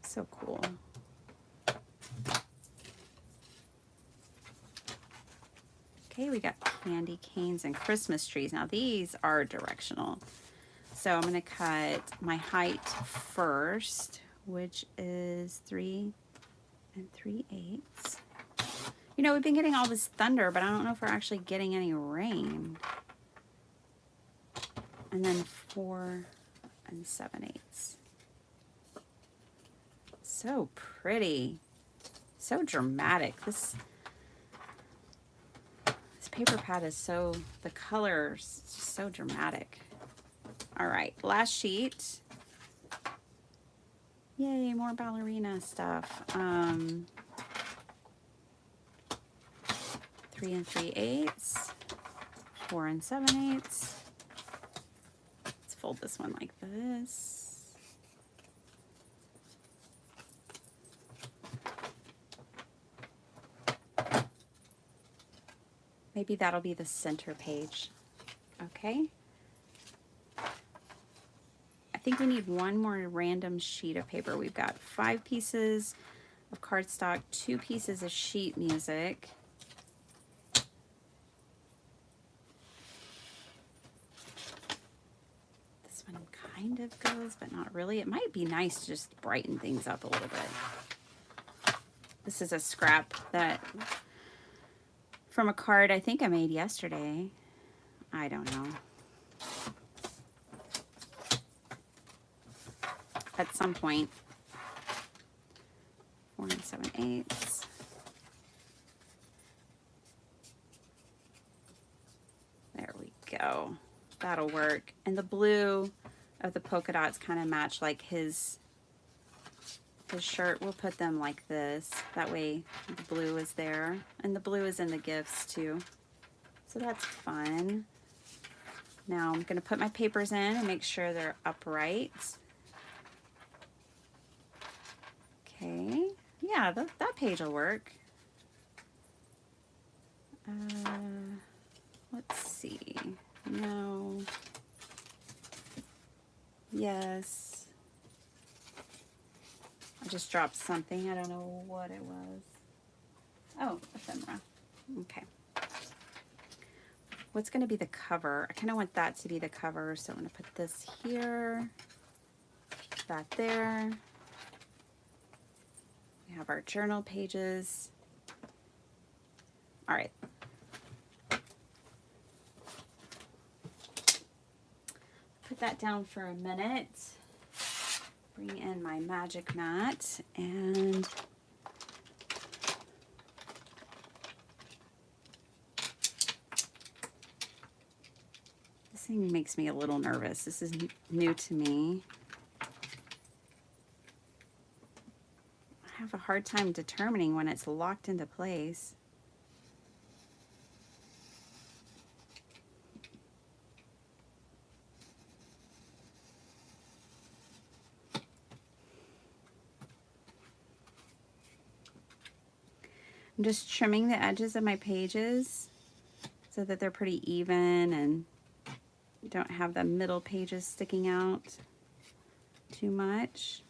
So cool. Okay, we got candy canes and Christmas trees. Now these are directional. So I'm gonna cut my height first, which is 3 3/8. You know, we've been getting all this thunder, but I don't know if we're actually getting any rain. And then 4 7/8. So pretty, so dramatic. This paper pad is so, the colors just so dramatic. All right, last sheet. Yay, more ballerina stuff. 3 3/8, 4 7/8. Let's fold this one like this. Maybe that'll be the center page. Okay. I think we need one more random sheet of paper. We've got 5 pieces of cardstock, 2 pieces of sheet music. This one kind of goes, but not really. It might be nice to just brighten things up a little bit. This is a scrap that from a card I think I made yesterday. I don't know. At some point. 4 7/8. There we go. That'll work. And the blue of the polka dots kind of match like his shirt. We'll put them like this. That way the blue is there. And the blue is in the gifts too. So that's fun. Now I'm going to put my papers in and make sure they're upright. Okay. Yeah, that page will work. Let's see. No. Yes. I just dropped something. I don't know what it was. Oh, ephemera. Okay. What's going to be the cover? I kind of want that to be the cover, so I'm going to put this here, that there. We have our journal pages. All right. Put that down for a minute. Bring in my magic mat and this thing makes me a little nervous. This is new to me. I have a hard time determining when it's locked into place. I'm just trimming the edges of my pages so that they're pretty even and don't have the middle pages sticking out too much.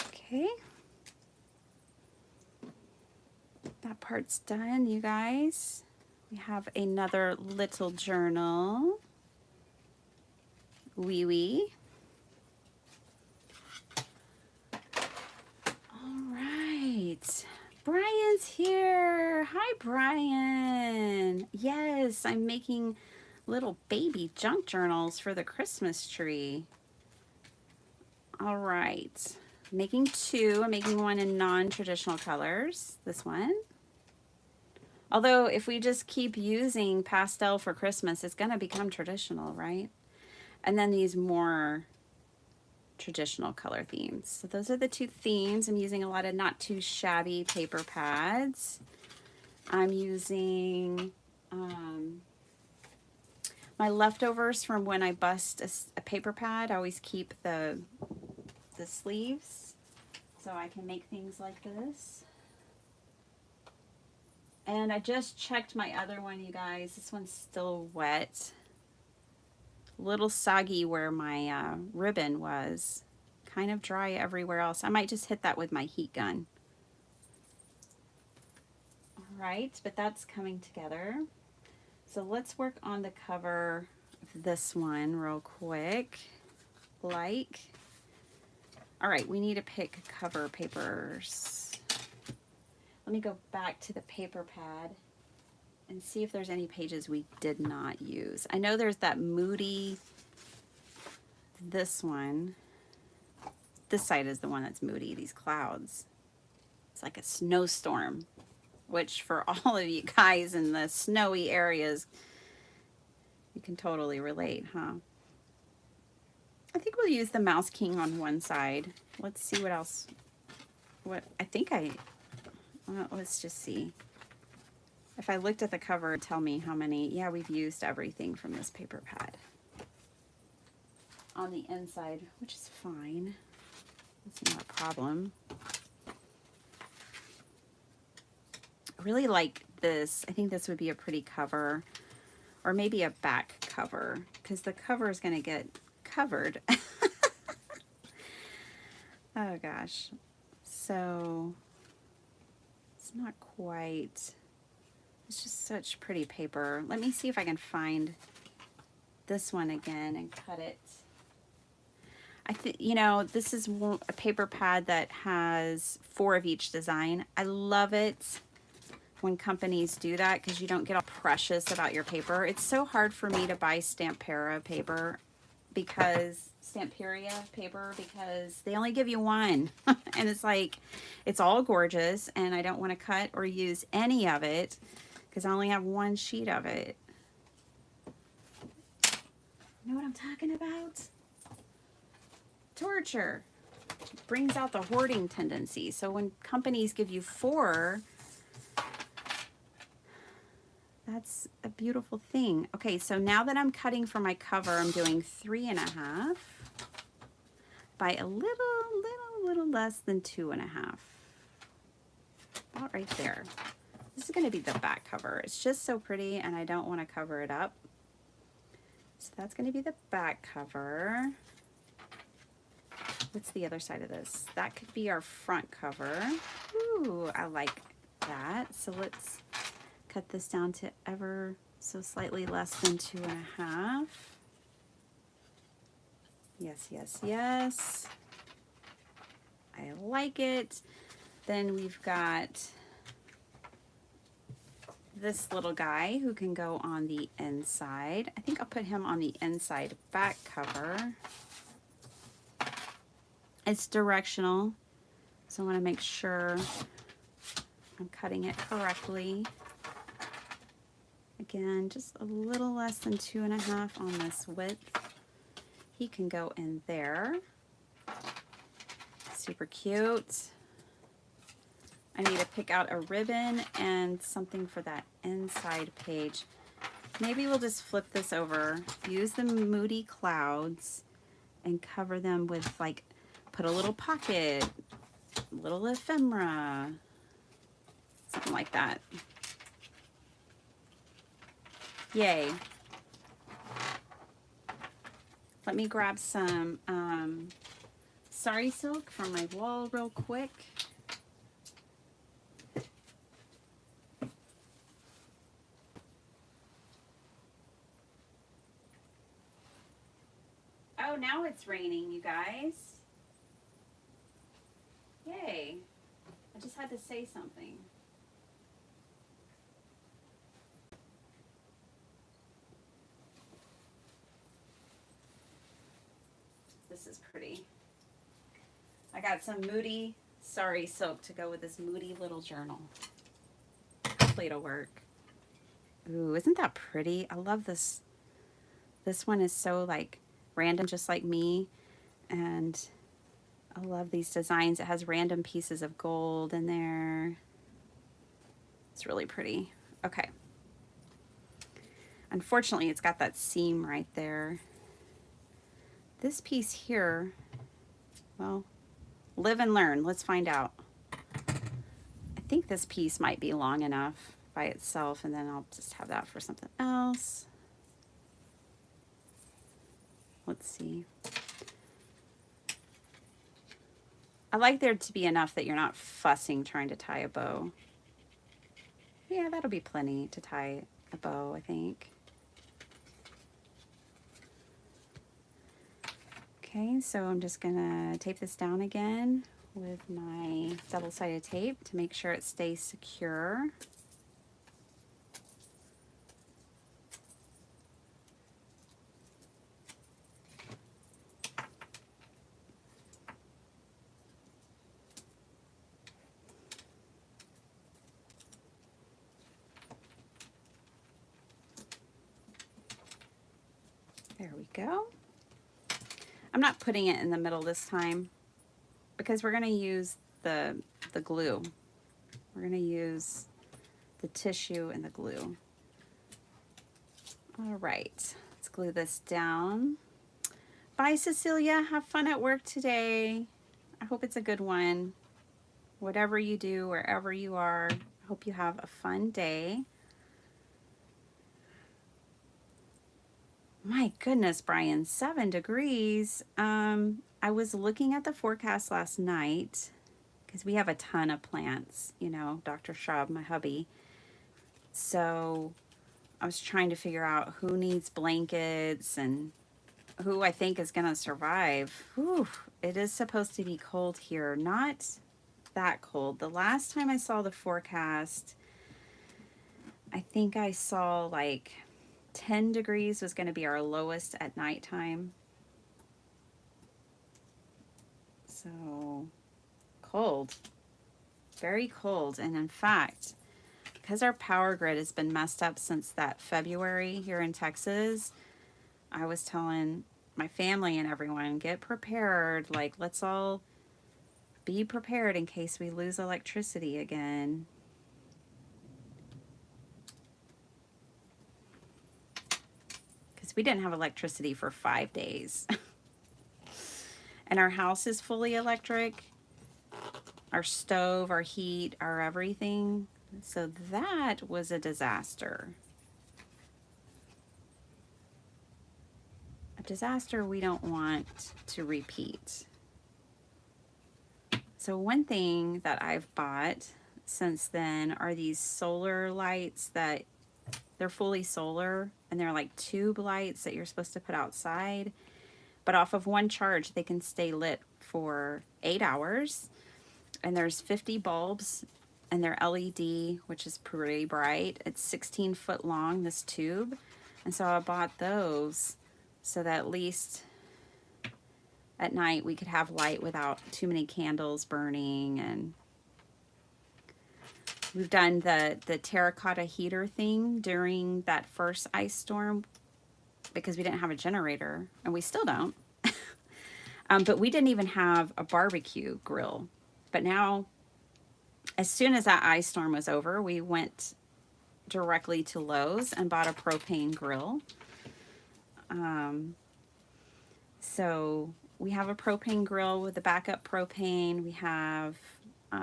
Okay. That part's done, you guys. We have another little journal. Wee wee. All right. Brian's here. Hi, Brian. Yes, I'm making little baby junk journals for the Christmas tree. All right. Making two. I'm making one in non-traditional colors. This one. Although if we just keep using pastel for Christmas, it's going to become traditional, right? And then these more traditional color themes. So those are the two themes. I'm using a lot of not too shabby paper pads. I'm using my leftovers from when I bust a paper pad. I always keep the sleeves so I can make things like this. And I just checked my other one, you guys. This one's still wet. A little soggy where my ribbon was. Kind of dry everywhere else. I might just hit that with my heat gun. All right, but that's coming together. So let's work on the cover of this one real quick. All right, we need to pick cover papers. Let me go back to the paper pad and see if there's any pages we did not use. I know there's that moody, this one. This side is the one that's moody, these clouds. It's like a snowstorm, which for all of you guys in the snowy areas, you can totally relate, huh? I think we'll use the Mouse King on one side. Let's see what else. Well, let's just see. If I looked at the cover, it'd tell me how many. Yeah, we've used everything from this paper pad on the inside, which is fine. That's not a problem. I really like this. I think this would be a pretty cover, or maybe a back cover, because the cover is going to get covered. Oh gosh. So it's not quite. It's just such pretty paper. Let me see if I can find this one again and cut it. I think, you know, this is a paper pad that has 4 of each design. I love it when companies do that because you don't get all precious about your paper. It's so hard for me to buy Stamperia paper because they only give you one. And it's like, it's all gorgeous and I don't want to cut or use any of it because I only have one sheet of it. You know what I'm talking about? Torture. It brings out the hoarding tendency. So when companies give you 4, that's a beautiful thing. Okay, so now that I'm cutting for my cover, I'm doing 3.5 by a little less than 2.5. About right there. This is going to be the back cover. It's just so pretty and I don't want to cover it up. So that's going to be the back cover. What's the other side of this? That could be our front cover. Ooh, I like that. So let's cut this down to ever so slightly less than 2.5. Yes, yes, yes. I like it. Then we've got this little guy who can go on the inside. I think I'll put him on the inside back cover. It's directional, so I want to make sure I'm cutting it correctly. Again, just a little less than 2.5 on this width. He can go in there. Super cute. I need to pick out a ribbon and something for that inside page. Maybe we'll just flip this over, use the moody clouds, and cover them with, like, put a little pocket, little ephemera, something like that. Yay. Let me grab some sari silk from my wall real quick. Oh, now it's raining, you guys. Yay. I just had to say something. This is pretty. I got some moody sari silk to go with this moody little journal. Hopefully it'll work. Ooh, isn't that pretty? I love this. This one is so like random, just like me. And I love these designs. It has random pieces of gold in there. It's really pretty. Okay. Unfortunately, it's got that seam right there. This piece here, well, live and learn. Let's find out. I think this piece might be long enough by itself, and then I'll just have that for something else. Let's see. I like there to be enough that you're not fussing trying to tie a bow. Yeah, that'll be plenty to tie a bow, I think. Okay, so I'm just gonna tape this down again with my double-sided tape to make sure it stays secure. There we go. I'm not putting it in the middle this time because we're going to use the glue. We're going to use the tissue and the glue. All right, let's glue this down. Bye, Cecilia. Have fun at work today. I hope it's a good one. Whatever you do, wherever you are, I hope you have a fun day. My goodness, Brian, 7 degrees. I was looking at the forecast last night because we have a ton of plants, you know, Dr. Schaub, my hubby. So I was trying to figure out who needs blankets and who I think is going to survive. Whew, it is supposed to be cold here. Not that cold. The last time I saw the forecast, I think I saw like 10 degrees was going to be our lowest at nighttime. So cold, very cold. And in fact, because our power grid has been messed up since that February here in Texas, I was telling my family and everyone, get prepared. Like, let's all be prepared in case we lose electricity again. We didn't have electricity for 5 days. And our house is fully electric. Our stove, our heat, our everything. So that was a disaster. A disaster we don't want to repeat. So one thing that I've bought since then are these solar lights that they're fully solar, and they're like tube lights that you're supposed to put outside. But off of one charge, they can stay lit for 8 hours. And there's 50 bulbs, and they're LED, which is pretty bright. It's 16 foot long, this tube. And so I bought those so that at least at night we could have light without too many candles burning. And we've done the terracotta heater thing during that first ice storm because we didn't have a generator, and we still don't. But we didn't even have a barbecue grill. But now, as soon as that ice storm was over, we went directly to Lowe's and bought a propane grill. So we have a propane grill with a backup propane. We have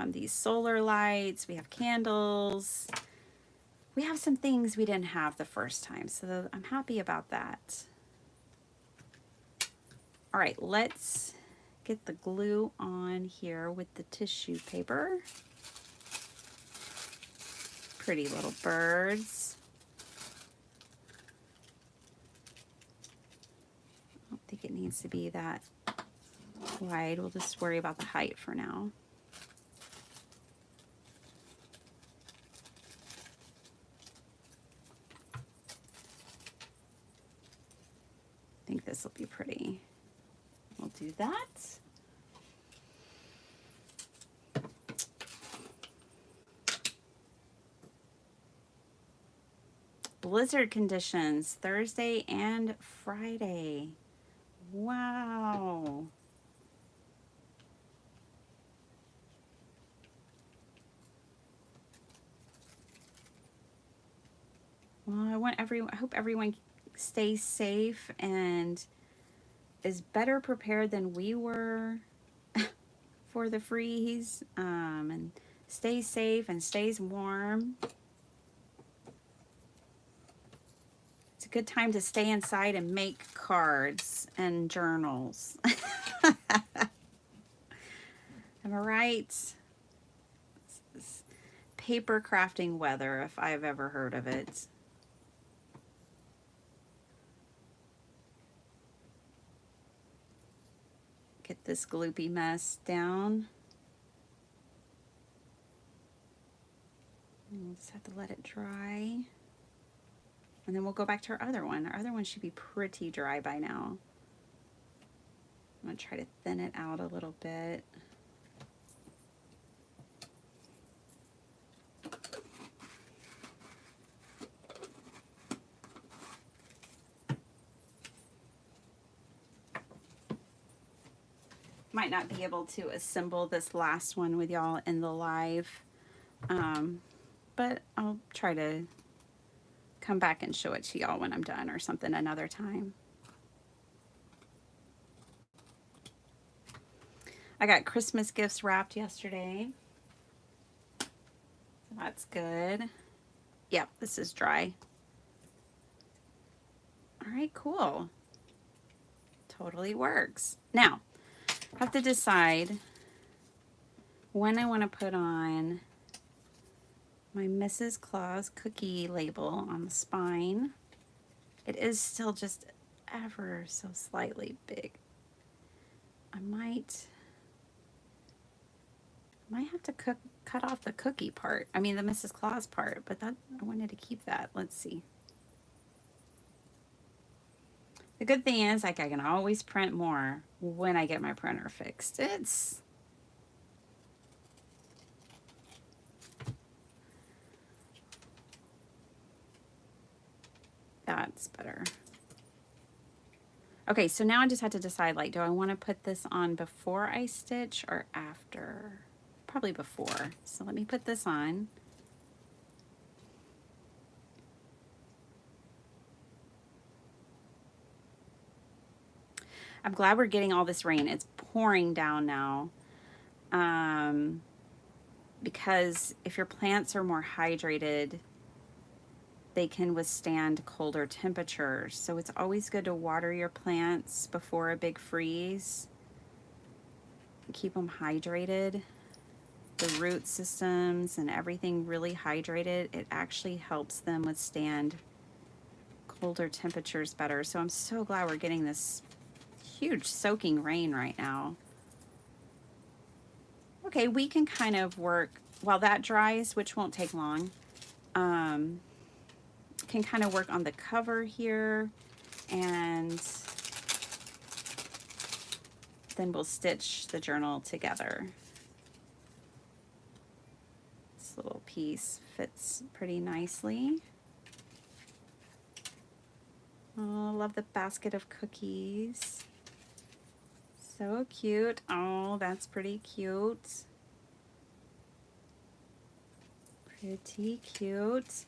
these solar lights. We have candles. We have some things we didn't have the first time, so I'm happy about that. All right, let's get the glue on here with the tissue paper. Pretty little birds. I don't think it needs to be that wide. We'll just worry about the height for now. I think this will be pretty. We'll do that. Blizzard conditions Thursday and Friday. Wow. Well, I hope everyone stays safe and is better prepared than we were for the freeze, and stays safe and stays warm. It's a good time to stay inside and make cards and journals. Am I right? This paper crafting weather, if I've ever heard of it. Get this gloopy mess down. We'll just have to let it dry. And then we'll go back to our other one. Our other one should be pretty dry by now. I'm going to try to thin it out a little bit. Might not be able to assemble this last one with y'all in the live, but I'll try to come back and show it to y'all when I'm done or something another time. I got Christmas gifts wrapped yesterday, so that's good. Yep, this is dry. All right, cool. Totally works. Now, I have to decide when I want to put on my Mrs. Claus cookie label on the spine. It is still just ever so slightly big. I might have to cut off the cookie part. I mean the Mrs. Claus part, but that I wanted to keep that. Let's see. The good thing is, like, I can always print more when I get my printer fixed. That's better. Okay, so now I just have to decide, like, do I want to put this on before I stitch or after? Probably before. So let me put this on. I'm glad we're getting all this rain. It's pouring down now. Because if your plants are more hydrated, they can withstand colder temperatures. So it's always good to water your plants before a big freeze. Keep them hydrated. The root systems and everything really hydrated. It actually helps them withstand colder temperatures better. So I'm so glad we're getting this huge soaking rain right now. Okay, we can kind of work while that dries, which won't take long. Can kind of work on the cover here, and then we'll stitch the journal together. This little piece fits pretty nicely. Oh, I love the basket of cookies. So cute. Oh, that's pretty cute. Pretty cute.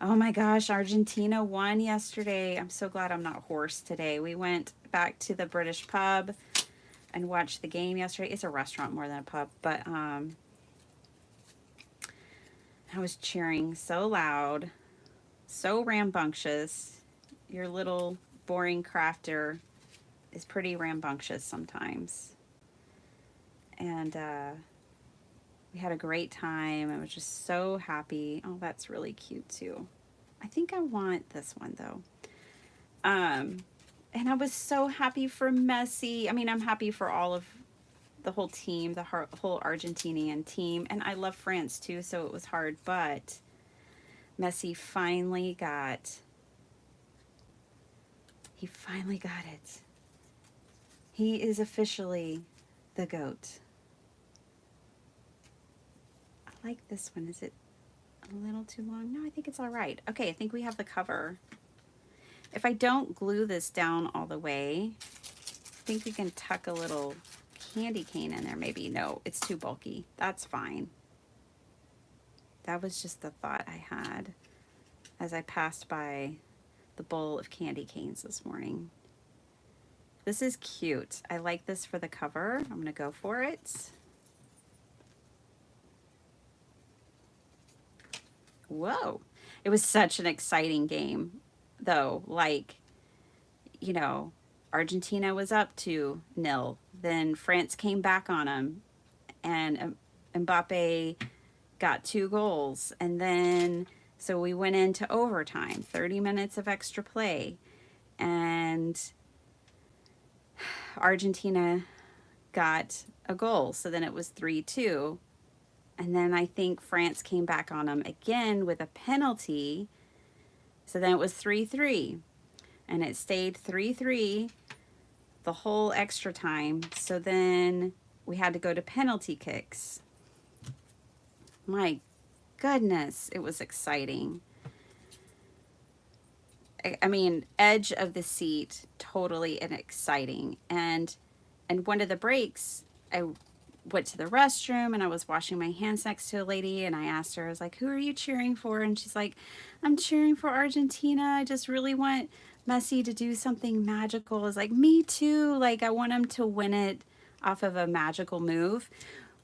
Oh my gosh, Argentina won yesterday. I'm so glad I'm not hoarse today. We went back to the British pub and watched the game yesterday. It's a restaurant more than a pub, but I was cheering so loud, so rambunctious. Your little boring crafter is pretty rambunctious sometimes. And we had a great time. I was just so happy. Oh, that's really cute too. I think I want this one though. And I was so happy for Messi. I mean, I'm happy for all of the whole team, the whole Argentinian team. And I love France too, so it was hard. But Messi he finally got it. He is officially the GOAT. I like this one. Is it a little too long? No, I think it's all right. Okay, I think we have the cover. If I don't glue this down all the way, I think we can tuck a little candy cane in there maybe. No, it's too bulky. That's fine. That was just the thought I had as I passed by the bowl of candy canes this morning. This is cute. I like this for the cover. I'm going to go for it. Whoa. It was such an exciting game, though. Like, you know, Argentina was up 2-0. Then France came back on them. And Mbappe got 2 goals. And then, so we went into overtime, 30 minutes of extra play. And Argentina got a goal. So then it was 3-2. And then I think France came back on them again with a penalty. So then it was 3-3. And it stayed 3-3 the whole extra time. So then we had to go to penalty kicks. My goodness, it was exciting. I mean, edge of the seat, totally and exciting. And one of the breaks, I went to the restroom and I was washing my hands next to a lady and I asked her, I was like, who are you cheering for? And she's like, I'm cheering for Argentina. I just really want Messi to do something magical. I was like, me too. Like, I want him to win it off of a magical move.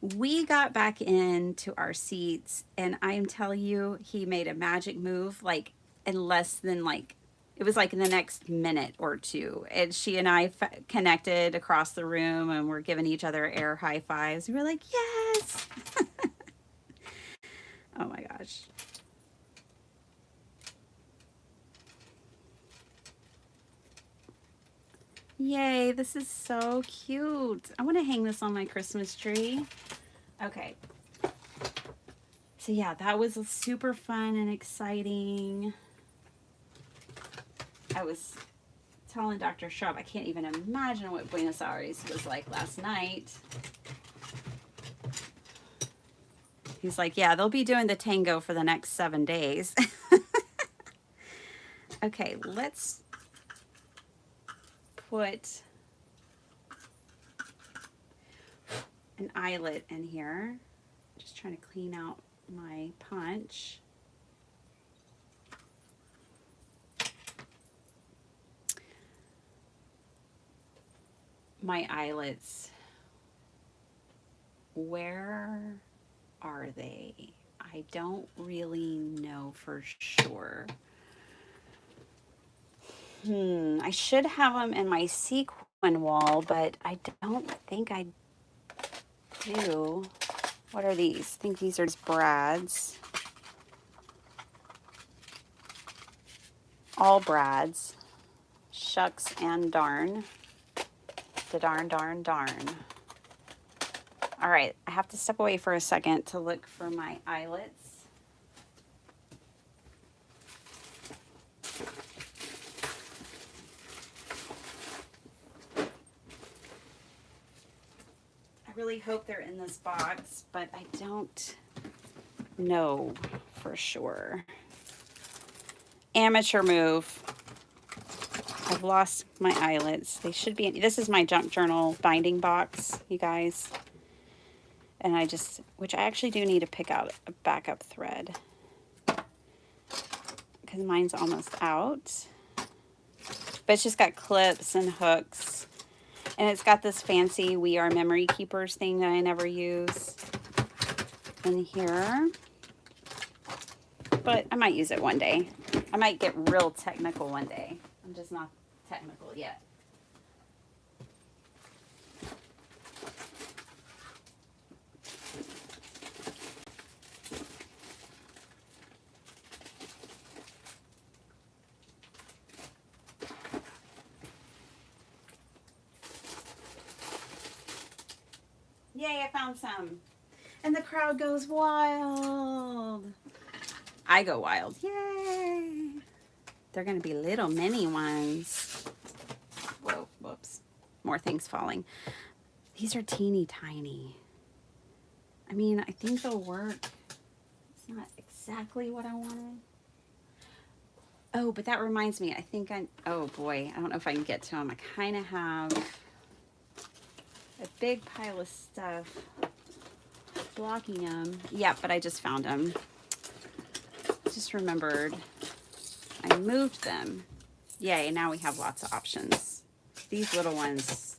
We got back into our seats and I am telling you, he made a magic move like in less than like, it was like in the next minute or two. And she and I connected across the room and we're giving each other air high fives. We were like, yes. Oh my gosh. Yay, this is so cute. I want to hang this on my Christmas tree. Okay. So yeah, that was super fun and exciting. I was telling Dr. Sharp, I can't even imagine what Buenos Aires was like last night. He's like, yeah, they'll be doing the tango for the next 7 days. Okay, let's put an eyelet in here. Just trying to clean out my punch. My eyelets, where are they? I don't really know for sure. I should have them in my sequin wall, but I don't think I do. What are these? I think these are just brads. All brads. Shucks and darn. The darn, darn, darn. All right, I have to step away for a second to look for my eyelets. I really hope they're in this box, but I don't know for sure. Amateur move. I've lost my eyelets. They should be in, this is my junk journal binding box, you guys. And which I actually do need to pick out a backup thread. because mine's almost out. But it's just got clips and hooks. And it's got this fancy We Are Memory Keepers thing that I never use in here. But I might use it one day. I might get real technical one day. I'm just not technical yet. Yay, I found some. And the crowd goes wild. I go wild. Yay. They're going to be little mini ones. Whoa, whoops. More things falling. These are teeny tiny. I mean, I think they'll work. It's not exactly what I wanted. Oh, but that reminds me. Oh boy, I don't know if I can get to them. I kind of have a big pile of stuff blocking them. Yeah, but I just found them. Just remembered I moved them. Yay, now we have lots of options. These little ones,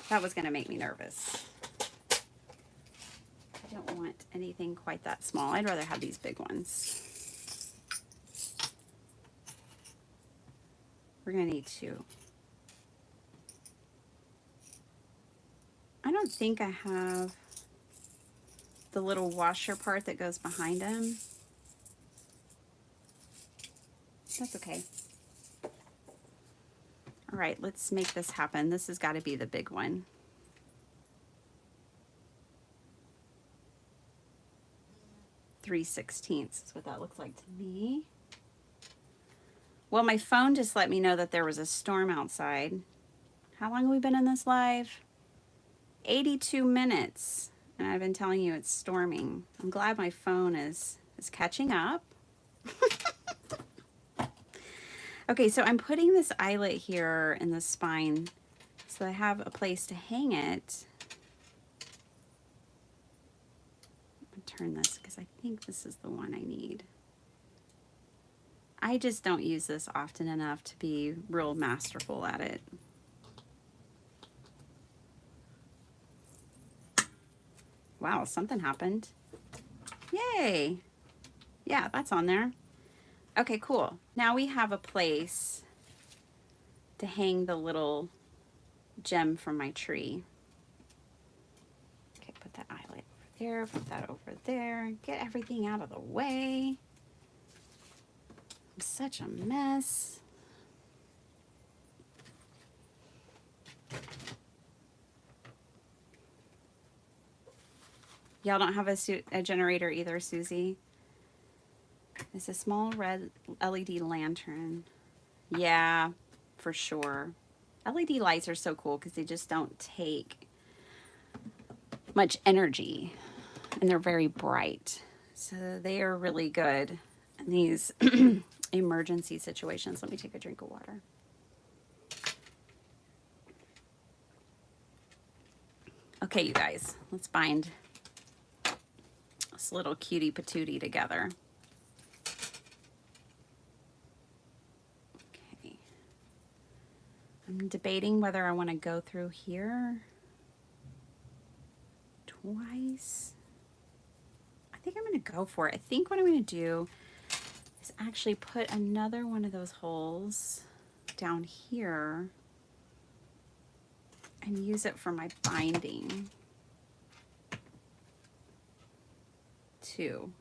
that was going to make me nervous. I don't want anything quite that small. I'd rather have these big ones. We're going to need two. I don't think I have the little washer part that goes behind them. That's okay. All right, let's make this happen. This has got to be the big one. .3/16 is what that looks like to me. Well, my phone just let me know that there was a storm outside. How long have we been in this live? 82 minutes. And I've been telling you it's storming. I'm glad my phone is catching up. Okay, so I'm putting this eyelet here in the spine so I have a place to hang it. I'll turn this because I think this is the one I need. I just don't use this often enough to be real masterful at it. Wow, something happened. Yay! Yeah, that's on there. Okay, cool. Now we have a place to hang the little gem from my tree. Okay, put that eyelet over there, put that over there, get everything out of the way. I'm such a mess. Y'all don't have a generator either, Susie? It's a small red LED lantern. Yeah, for sure. LED lights are so cool because they just don't take much energy and they're very bright. So they are really good in these emergency situations. Let me take a drink of water. Okay, you guys, let's bind this little cutie patootie together. Okay. I'm debating whether I want to go through here twice. I think I'm going to go for it. I think what I'm going to do is actually put another one of those holes down here and use it for my binding too.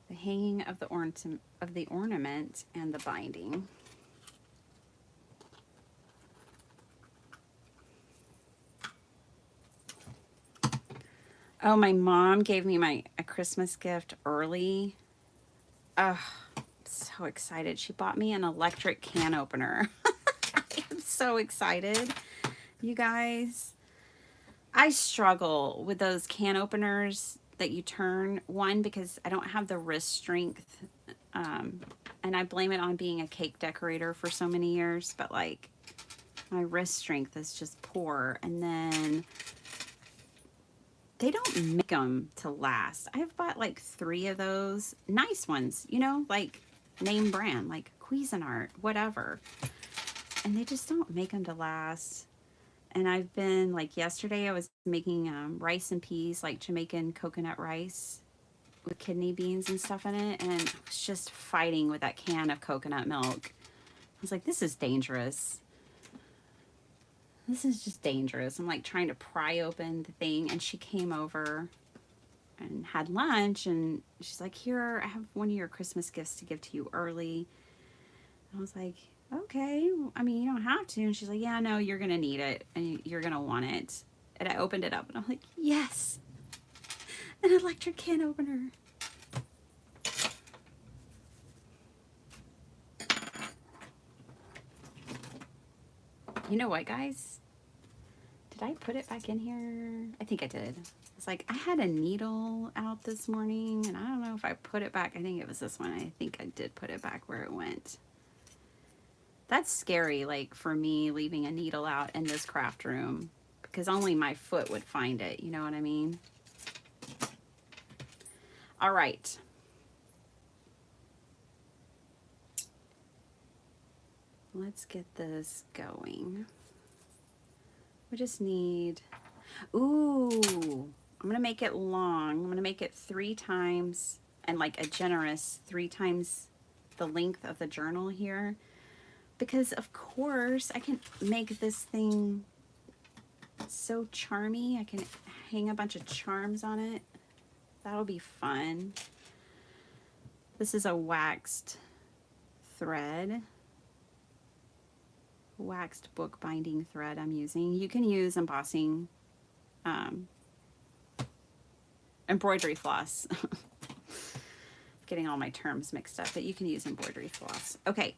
The hanging of the ornament and the binding. Oh, my mom gave me a Christmas gift early. Oh, I'm so excited. She bought me an electric can opener. I'm so excited, you guys. I struggle with those can openers that you turn. One, because I don't have the wrist strength, and I blame it on being a cake decorator for so many years, but like my wrist strength is just poor. And then they don't make them to last. I've bought like 3 of those nice ones, you know, like name brand, like Cuisinart, whatever. And they just don't make them to last. And I've been like yesterday, I was making rice and peas, like Jamaican coconut rice with kidney beans and stuff in it. And I was just fighting with that can of coconut milk. I was like, this is dangerous. This is just dangerous. I'm like trying to pry open the thing. And she came over and had lunch. And she's like, here, I have one of your Christmas gifts to give to you early. And I was like, okay, I mean, you don't have to. And she's like, yeah, no, you're going to need it and you're going to want it. And I opened it up and I'm like, yes, an electric can opener. You know what, guys? Did I put it back in here? I think I did. It's like I had a needle out this morning and I don't know if I put it back. I think it was this one. I think I did put it back where it went. That's scary, like for me leaving a needle out in this craft room because only my foot would find it. You know what I mean? All right. Let's get this going. We just need, ooh, I'm gonna make it long. I'm gonna make it 3 times and like a generous 3 times the length of the journal here. Because of course I can make this thing so charmy. I can hang a bunch of charms on it. That'll be fun. This is a waxed thread. Waxed book binding thread I'm using. You can use embossing embroidery floss. Getting all my terms mixed up, but you can use embroidery floss. Okay,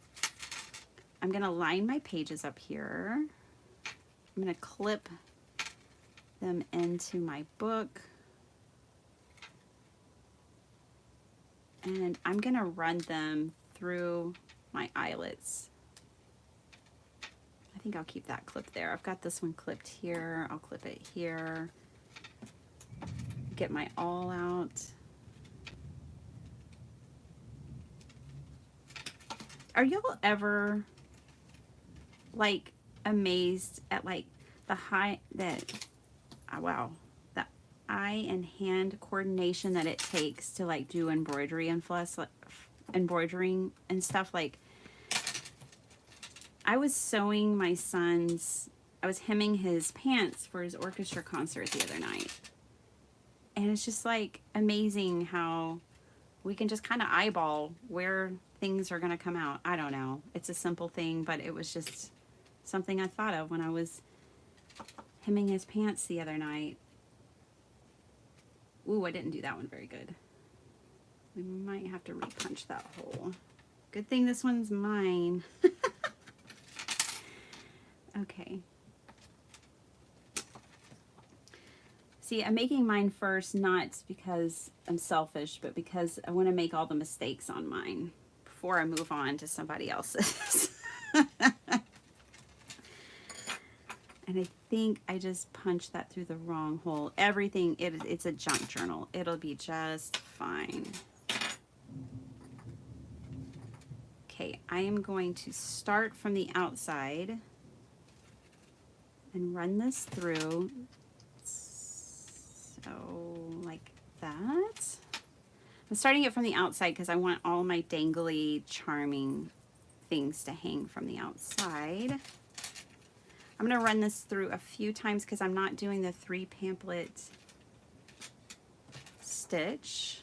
I'm gonna line my pages up here. I'm gonna clip them into my book. And I'm gonna run them through my eyelets. I think I'll keep that clip there. I've got this one clipped here. I'll clip it here. Get my awl out. Are y'all ever like amazed at like the wow, the eye and hand coordination that it takes to like do embroidery and floss, like embroidering and stuff? Like I was sewing my son's, I was hemming his pants for his orchestra concert the other night. And it's just like amazing how we can just kind of eyeball where things are going to come out. I don't know. It's a simple thing, but it was just something I thought of when I was hemming his pants the other night. Ooh, I didn't do that one very good. We might have to repunch that hole. Good thing this one's mine. Okay. See, I'm making mine first, not because I'm selfish, but because I want to make all the mistakes on mine before I move on to somebody else's. And I think I just punched that through the wrong hole. Everything, it's a junk journal. It'll be just fine. Okay, I am going to start from the outside and run this through, so like that. I'm starting it from the outside because I want all my dangly, charming things to hang from the outside. I'm going to run this through a few times because I'm not doing the 3 pamphlet stitch.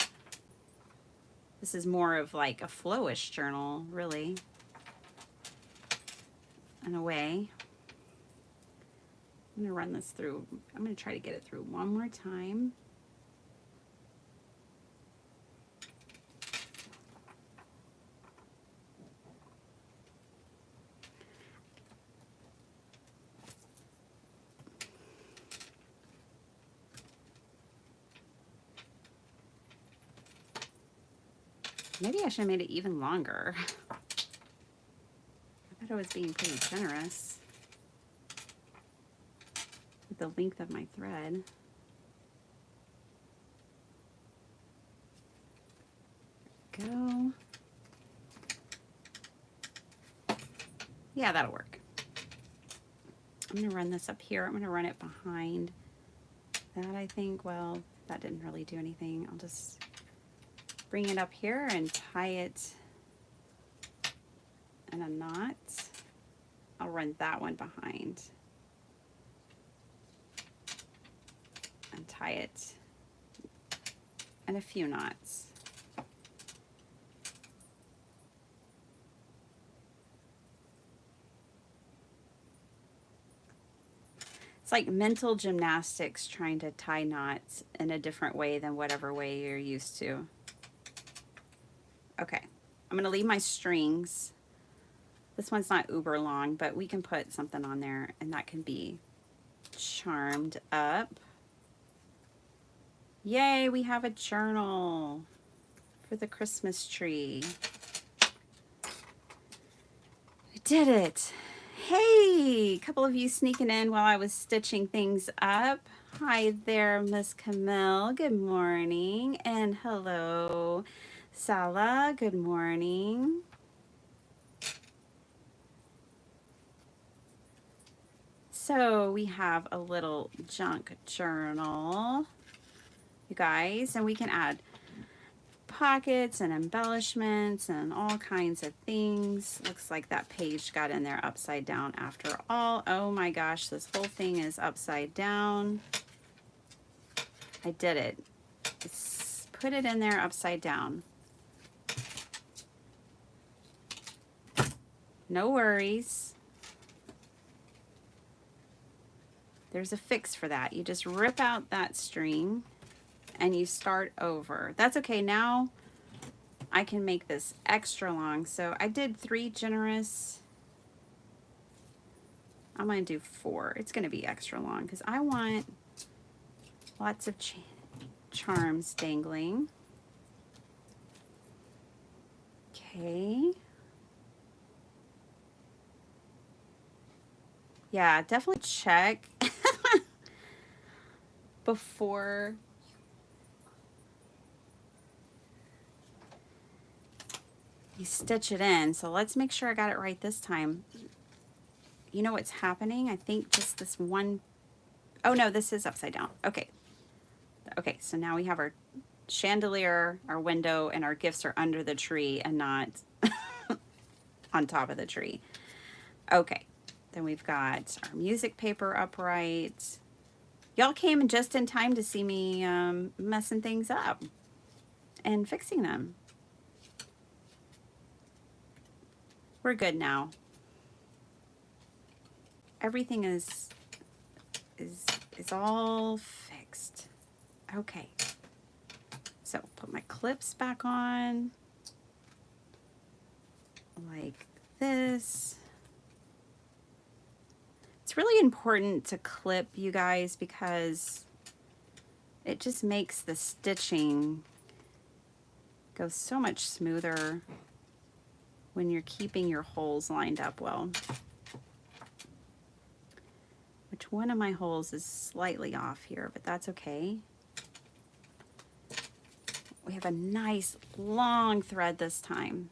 This is more of like a flowish journal, really, in a way. I'm going to run this through. I'm going to try to get it through one more time. Maybe I should have made it even longer. I thought I was being pretty generous with the length of my thread. Yeah, that'll work. I'm going to run this up here. I'm going to run it behind that, I think. Well, that didn't really do anything. I'll just bring it up here and tie it in a knot. I'll run that one behind and tie it in a few knots. It's like mental gymnastics trying to tie knots in a different way than whatever way you're used to. Okay, I'm gonna leave my strings. This one's not uber long, but we can put something on there and that can be charmed up. Yay, we have a journal for the Christmas tree. We did it. Hey, a couple of you sneaking in while I was stitching things up. Hi there, Miss Camille. Good morning. And hello, Sala. Good morning. So we have a little junk journal, you guys, and we can add pockets and embellishments and all kinds of things. Looks like that page got in there upside down after all. Oh my gosh, this whole thing is upside down. I did it. Just put it in there upside down. No worries. There's a fix for that. You just rip out that string and you start over. That's okay. Now I can make this extra long. So I did 3 generous. I'm going to do 4. It's going to be extra long because I want lots of charms dangling. Okay. Yeah, definitely check before you stitch it in. So let's make sure I got it right this time. You know what's happening? I think just this one, oh no, this is upside down. Okay. Okay, so now we have our chandelier, our window, and our gifts are under the tree and not on top of the tree. Okay, then we've got our music paper upright. Y'all came just in time to see me messing things up and fixing them. We're good now. Everything is all fixed. Okay. So put my clips back on like this. It's really important to clip, you guys, because it just makes the stitching go so much smoother when you're keeping your holes lined up well. Which one of my holes is slightly off here, but that's okay. We have a nice long thread this time,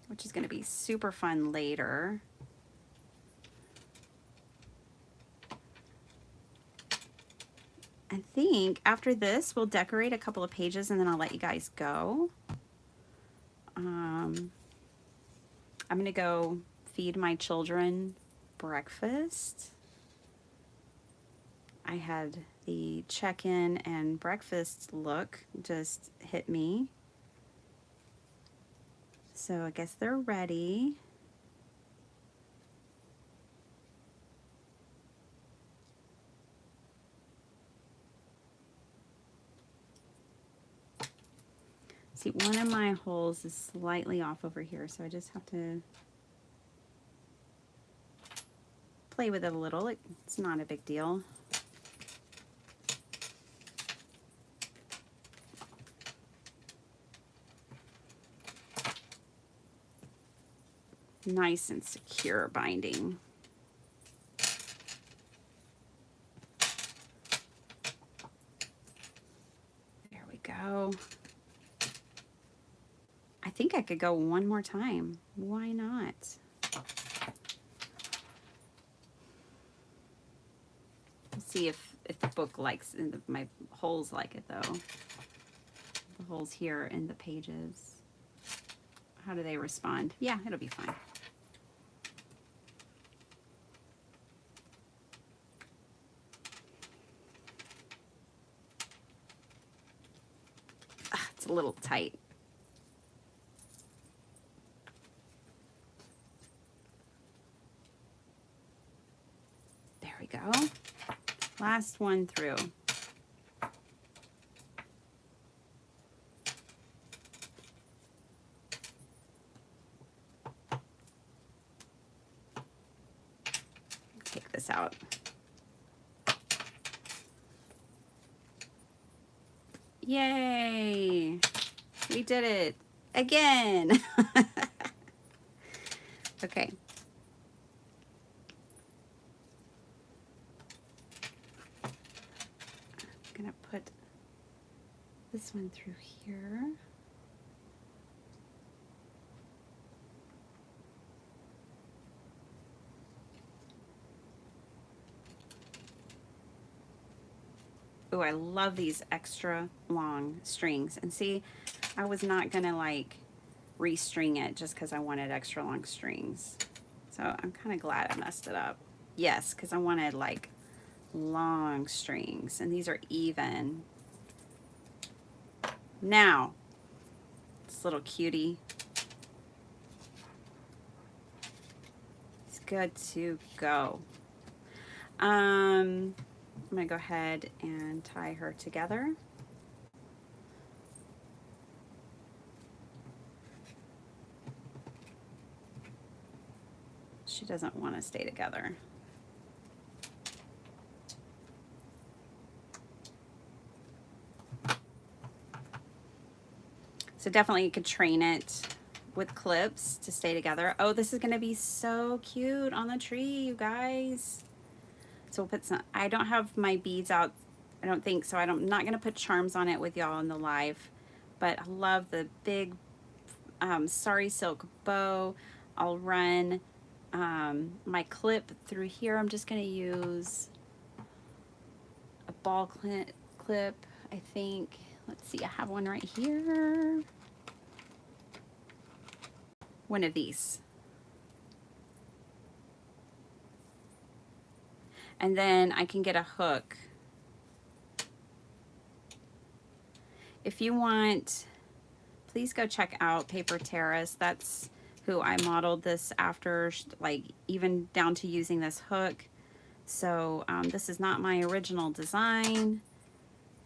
which is going to be super fun later. I think after this, we'll decorate a couple of pages and then I'll let you guys go. I'm going to go feed my children breakfast. I had the check-in and breakfast look just hit me. So I guess they're ready. See, one of my holes is slightly off over here, so I just have to play with it a little. It's not a big deal. Nice and secure binding. There we go. I think I could go one more time. Why not? We'll see if the book likes, my holes like it though. The holes here in the pages. How do they respond? Yeah, it'll be fine. It's a little tight. There we go. Last one through. Take this out. Yay! We did it again. Okay. I'm gonna put this one through here. Oh, I love these extra long strings. And see, I was not gonna like restring it just because I wanted extra long strings. So I'm kind of glad I messed it up. Yes, because I wanted like long strings, and these are even. Now, this little cutie is good to go. I'm gonna go ahead and tie her together. She doesn't want to stay together. So definitely you could train it with clips to stay together. Oh, this is going to be so cute on the tree, you guys. So we'll put some, I don't have my beads out, I don't think so. I'm not going to put charms on it with y'all in the live, but I love the big sari silk bow. I'll run my clip through here. I'm just going to use a ball clip, I think. Let's see, I have one right here. One of these. And then I can get a hook. If you want, please go check out Paper Terrace. That's who I modeled this after, like even down to using this hook. So this is not my original design.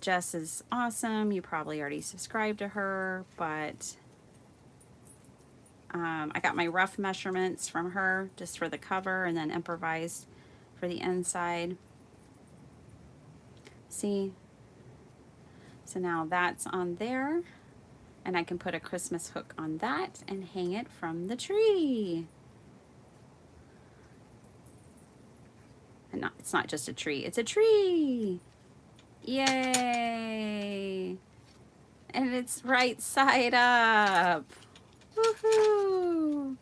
Jess is awesome. You probably already subscribed to her, but I got my rough measurements from her just for the cover, and then improvised for the inside. See? So now that's on there, and I can put a Christmas hook on that and hang it from the tree. And it's not just a tree, it's a tree. Yay! And it's right side up. Woohoo!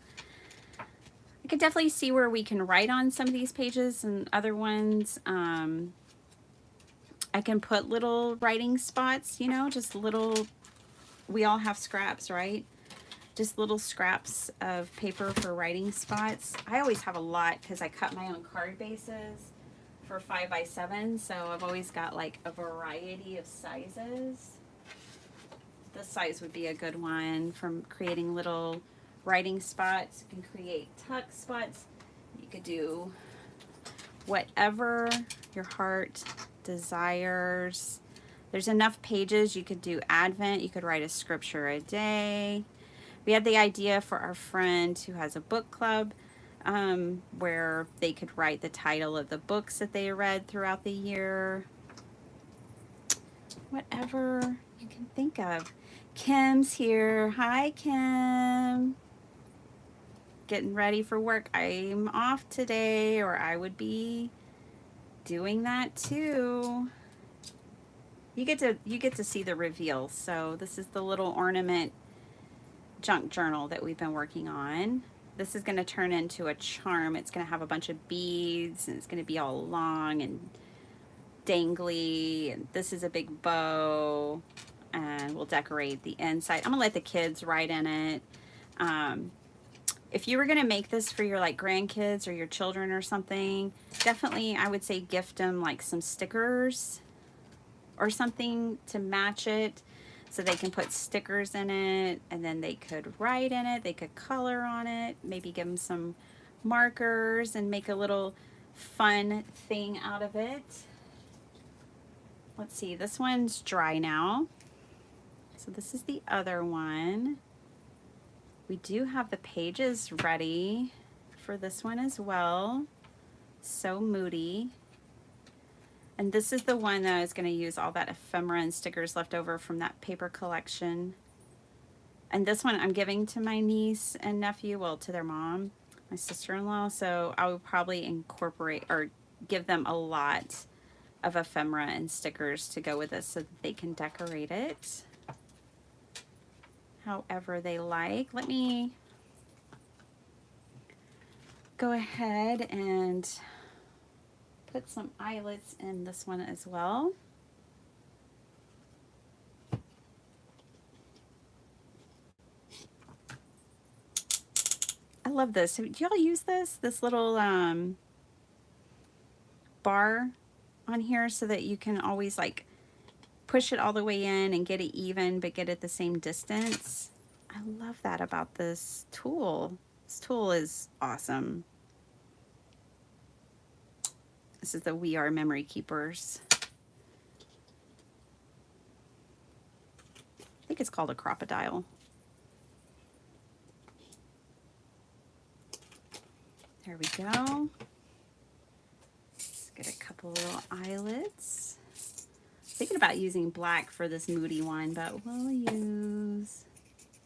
I could definitely see where we can write on some of these pages and other ones. I can put little writing spots, you know, just little, we all have scraps, right? Just little scraps of paper for writing spots. I always have a lot because I cut my own card bases for 5x7, so I've always got like a variety of sizes. This size would be a good one for creating little writing spots. You can create tuck spots. You could do whatever your heart desires. There's enough pages. You could do Advent. You could write a scripture a day. We had the idea for our friend who has a book club, where they could write the title of the books that they read throughout the year. Whatever you can think of. Kim's here. Hi, Kim. Getting ready for work. I'm off today, or I would be doing that too. You get to see the reveal. So this is the little ornament junk journal that we've been working on. This is going to turn into a charm. It's going to have a bunch of beads, and it's going to be all long and dangly. And this is a big bow, and we'll decorate the inside. I'm going to let the kids write in it. If you were going to make this for your like grandkids or your children or something, definitely I would say gift them like some stickers or something to match it, so they can put stickers in it, and then they could write in it, they could color on it, maybe give them some markers and make a little fun thing out of it. Let's see, this one's dry now. So this is the other one. We do have the pages ready for this one as well. So moody. And this is the one that I was going to use all that ephemera and stickers left over from that paper collection. And this one I'm giving to my niece and nephew, well, to their mom, my sister-in-law. So I would probably incorporate or give them a lot of ephemera and stickers to go with this so that they can decorate it however they like. Let me go ahead and put some eyelets in this one as well. I love this. Do y'all use this? This little bar on here so that you can always like push it all the way in and get it even, but get it the same distance. I love that about this tool. This tool is awesome. This is the We Are Memory Keepers. I think it's called a crocodile. There we go. Let's get a couple little eyelets. Thinking about using black for this moody one, but we'll use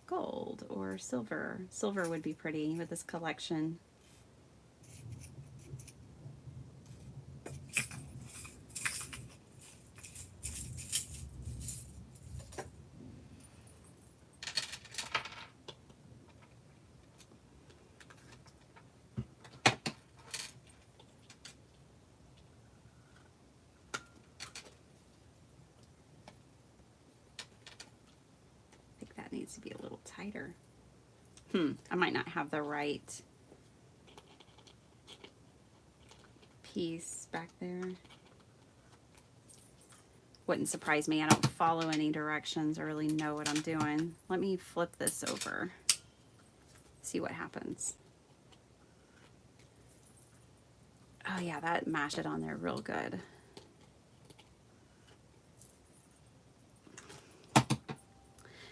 gold or silver. Silver would be pretty with this collection. Needs to be a little tighter. I might not have the right piece back there. Wouldn't surprise me. I don't follow any directions or really know what I'm doing. Let me flip this over. See what happens. Oh yeah, that mashed it on there real good.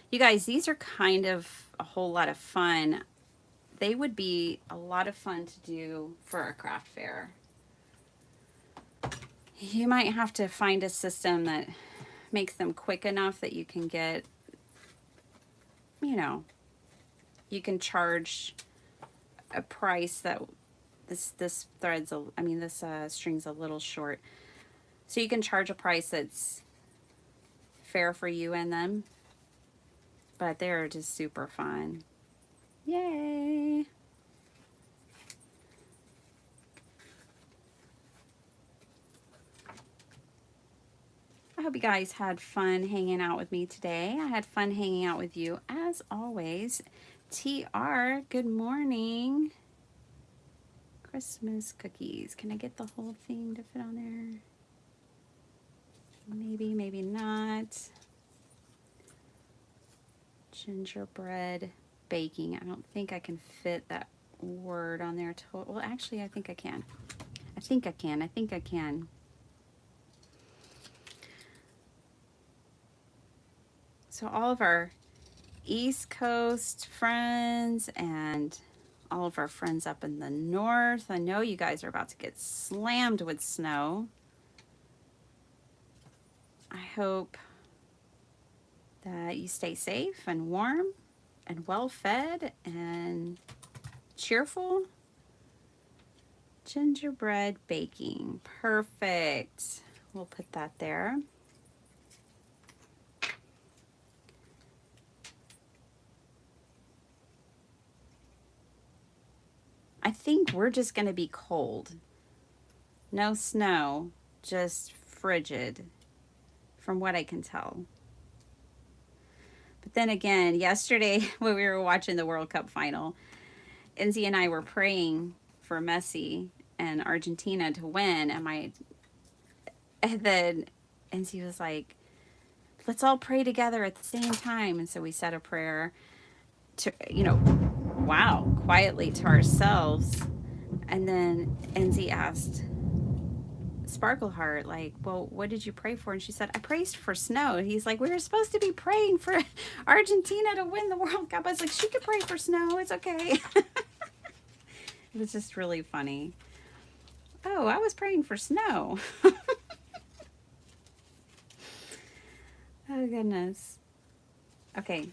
You guys, these are kind of a whole lot of fun. They would be a lot of fun to do for a craft fair. You might have to find a system that makes them quick enough that you can get, you know, you can charge a price that this thread's, this string's a little short. So you can charge a price that's fair for you and them. But they're just super fun. Yay! I hope you guys had fun hanging out with me today. I had fun hanging out with you as always. TR, good morning. Christmas cookies. Can I get the whole thing to fit on there? Maybe, maybe not. Gingerbread baking. I don't think I can fit that word on there. Well, actually, I think I can. I think I can. So all of our East Coast friends and all of our friends up in the north, I know you guys are about to get slammed with snow. I hope that you stay safe and warm and well fed and cheerful. Gingerbread baking. Perfect. We'll put that there. I think we're just going to be cold. No snow, just frigid, from what I can tell. But then again, yesterday when we were watching the World Cup final, Enzi and I were praying for Messi and Argentina to win, and then Enzi was like, let's all pray together at the same time. And so we said a prayer to, wow, quietly to ourselves. And then Enzi asked Sparkleheart, like, well, what did you pray for? And she said, I prayed for snow. And he's like, we were supposed to be praying for Argentina to win the World Cup. I was like, she could pray for snow. It's okay. It was just really funny. Oh, I was praying for snow. Oh, goodness. Okay.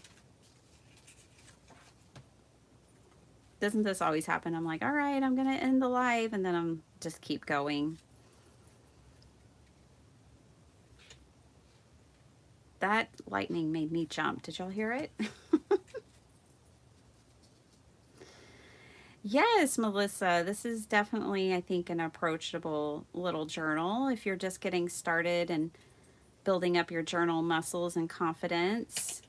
Doesn't this always happen? I'm like, all right, I'm going to end the live, and then I'm just keep going. That lightning made me jump. Did y'all hear it? Yes, Melissa, this is definitely, I think, an approachable little journal if you're just getting started and building up your journal muscles and confidence.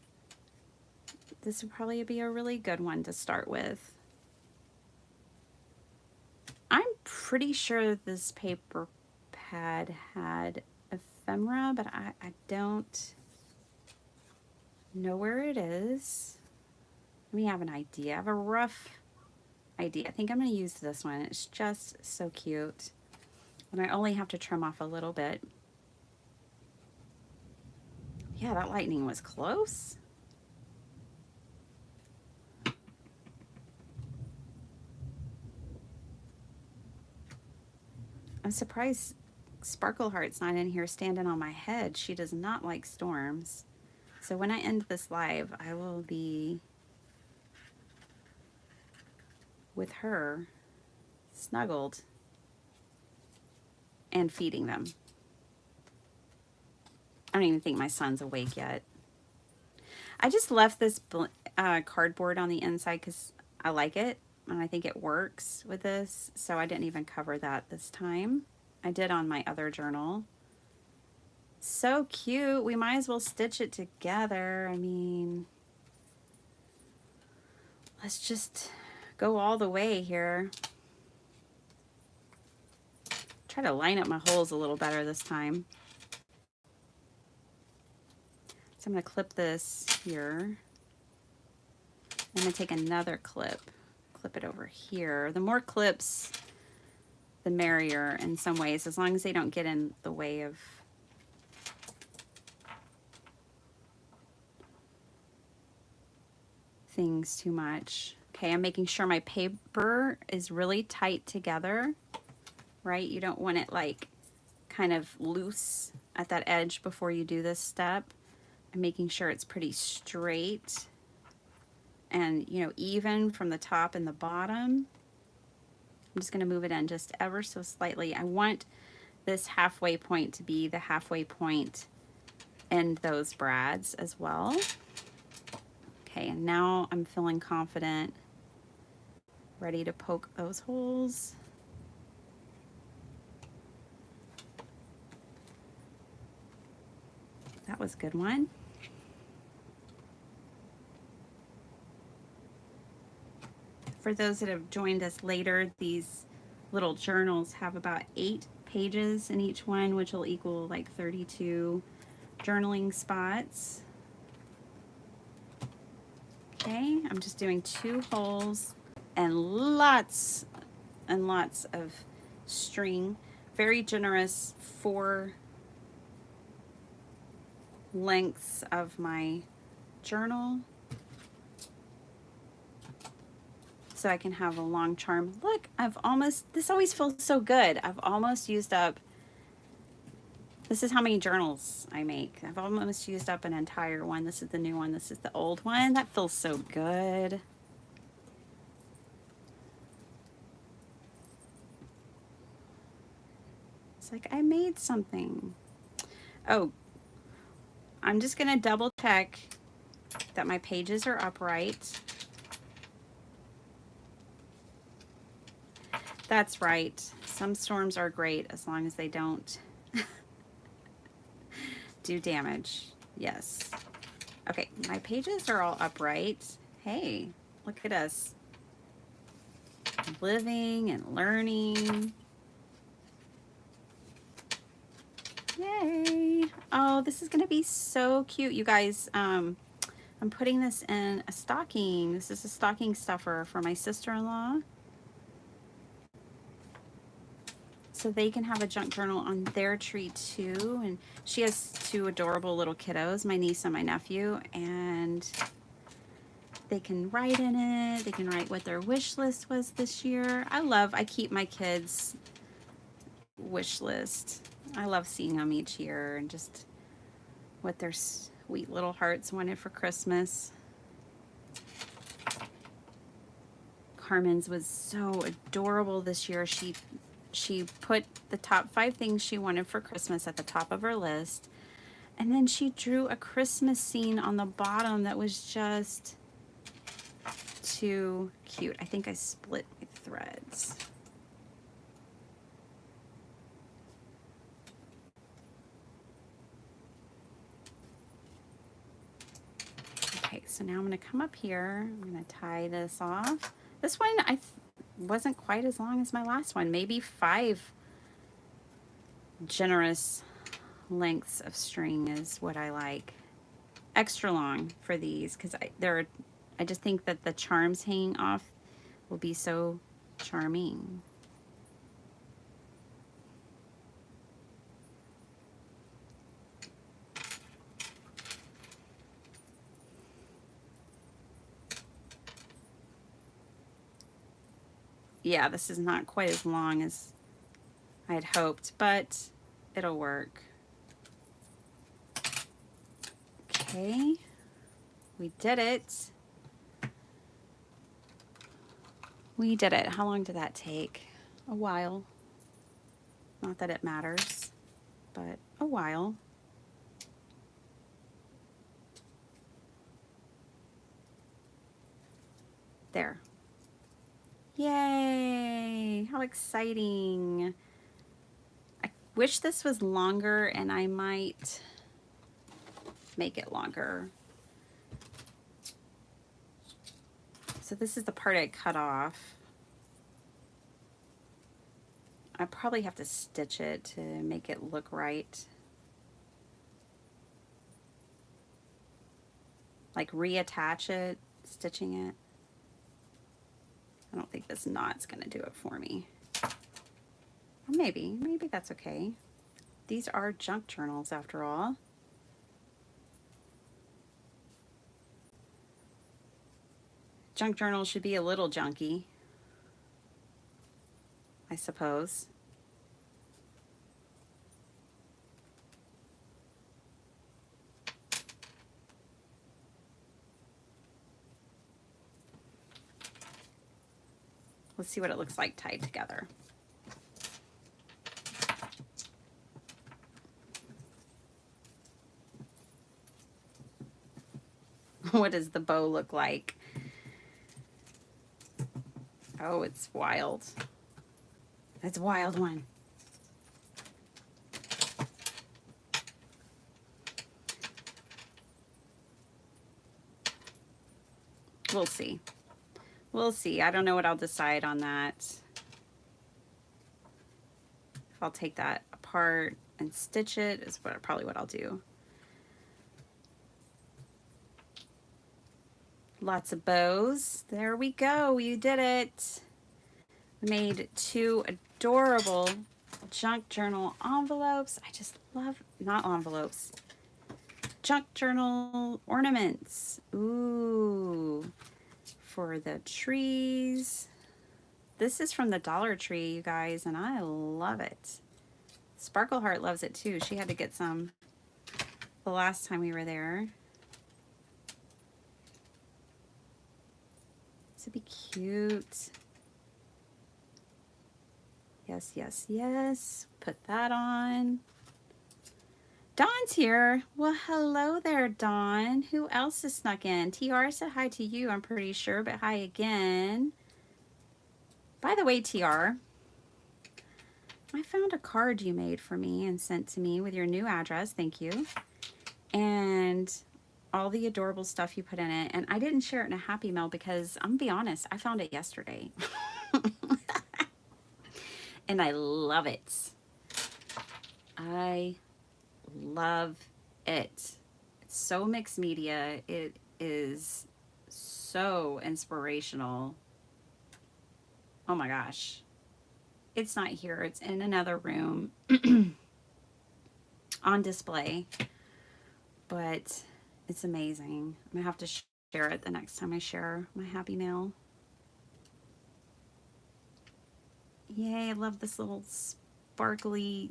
This would probably be a really good one to start with. I'm pretty sure this paper pad had ephemera, but I don't know where it is. Let me have an idea. I have a rough idea. I think I'm going to use this one. It's just so cute. And I only have to trim off a little bit. Yeah, that lightning was close. I'm surprised Sparkleheart's not in here standing on my head. She does not like storms. So when I end this live, I will be with her, snuggled, and feeding them. I don't even think my son's awake yet. I just left this cardboard on the inside because I like it, and I think it works with this, so I didn't even cover that this time. I did on my other journal. So cute. We might as well stitch it together. I mean, let's just go all the way here. Try to line up my holes a little better this time. So I'm going to clip this here. I'm going to take another clip it over here. The more clips, the merrier in some ways, as long as they don't get in the way of things too much. Okay, I'm making sure my paper is really tight together, right? You don't want it like kind of loose at that edge before you do this step. I'm making sure it's pretty straight and, even from the top and the bottom. I'm just going to move it in just ever so slightly. I want this halfway point to be the halfway point in those brads as well. Okay, and now I'm feeling confident, ready to poke those holes. That was a good one. For those that have joined us later, these little journals have about 8 pages in each one, which will equal like 32 journaling spots. Okay, I'm just doing 2 holes and lots of string. Very generous 4 lengths of my journal, so I can have a long charm. Look, this always feels so good. I've almost used up, this is how many journals I make. I've almost used up an entire one. This is the new one. This is the old one. That feels so good. It's like I made something. Oh, I'm just going to double check that my pages are upright. That's right. Some storms are great as long as they don't do damage. Yes. Okay, my pages are all upright. Hey, look at us. Living and learning. Yay. Oh, this is gonna be so cute, you guys. I'm putting this in a stocking. This is a stocking stuffer for my sister-in-law. So they can have a junk journal on their tree too. And she has two adorable little kiddos, my niece and my nephew, and they can write in it. They can write what their wish list was this year. I keep my kids' wish list. I love seeing them each year and just what their sweet little hearts wanted for Christmas. Carmen's was so adorable this year. She put the top 5 things she wanted for Christmas at the top of her list. And then she drew a Christmas scene on the bottom that was just too cute. I think I split my threads. Okay, so now I'm going to come up here. I'm going to tie this off. This one wasn't quite as long as my last one. Maybe 5 generous lengths of string is what I like. Extra long for these because I just think that the charms hanging off will be so charming. Yeah, this is not quite as long as I had hoped, but it'll work. Okay, we did it. We did it. How long did that take? A while. Not that it matters, but a while. There. Yay! How exciting. I wish this was longer and I might make it longer. So this is the part I cut off. I probably have to stitch it to make it look right. Like reattach it, stitching it. I don't think this knot's gonna do it for me. Or maybe that's okay. These are junk journals after all. Junk journals should be a little junky, I suppose. Let's see what it looks like tied together. What does the bow look like? Oh, it's wild. That's a wild one. We'll see. We'll see. I don't know what I'll decide on that. If I'll take that apart and stitch it is probably what I'll do. Lots of bows. There we go. We did it. We made 2 adorable junk journal envelopes. I just love, not envelopes, junk journal ornaments. Ooh. For the trees. This is from the Dollar Tree, you guys, and I love it. Sparkle Heart loves it too. She had to get some the last time we were there. This would be cute. Yes, yes, yes. Put that on. Dawn's here. Well, hello there, Dawn. Who else has snuck in? TR said hi to you, I'm pretty sure, but hi again. By the way, TR, I found a card you made for me and sent to me with your new address. Thank you. And all the adorable stuff you put in it. And I didn't share it in a happy mail because I'm gonna be honest, I found it yesterday. And I love it. I love it. It's so mixed media. It is so inspirational. Oh my gosh. It's not here. It's in another room on display. But it's amazing. I'm going to have to share it the next time I share my happy mail. Yay, I love this little sparkly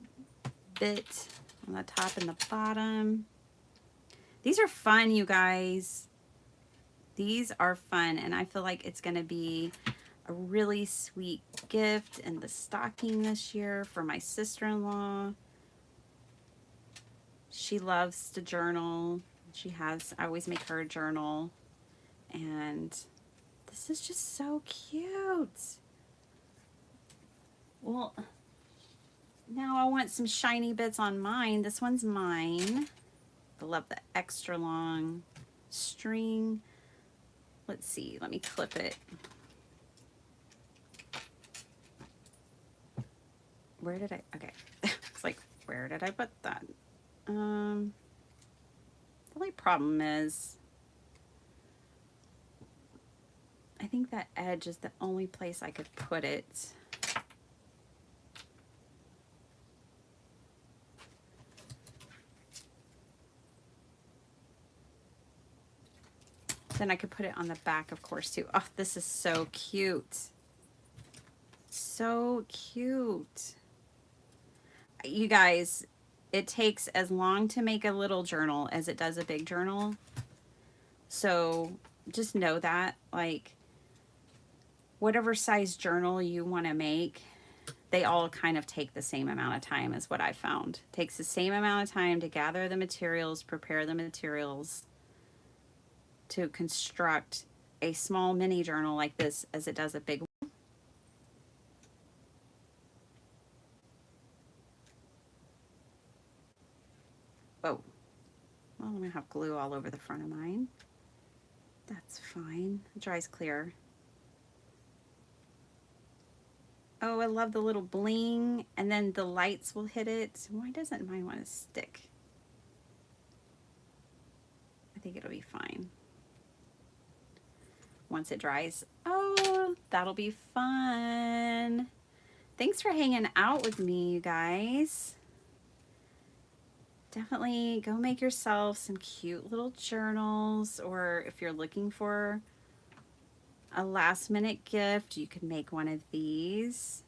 bit on the top and the bottom. These are fun, you guys. These are fun, and I feel like it's going to be a really sweet gift in the stocking this year for my sister-in-law. She loves to journal. I always make her a journal. And this is just so cute. Well, now I want some shiny bits on mine. This one's mine. I love the extra long string. Let's see, let me clip it. Where did okay. It's like, where did I put that? The only problem is, I think that edge is the only place I could put it. Then I could put it on the back, of course, too. Oh, this is so cute. So cute. You guys, it takes as long to make a little journal as it does a big journal. So just know that, like, whatever size journal you want to make, they all kind of take the same amount of time, is what I found. It takes the same amount of time to gather the materials, prepare the materials, to construct a small mini journal like this as it does a big one. Oh, well, I'm gonna have glue all over the front of mine. That's fine. It dries clear. Oh, I love the little bling, and then the lights will hit it. Why doesn't mine want to stick? I think it'll be fine once it dries. Oh, that'll be fun. Thanks for hanging out with me, you guys. Definitely go make yourself some cute little journals, or if you're looking for a last minute gift, you could make one of these.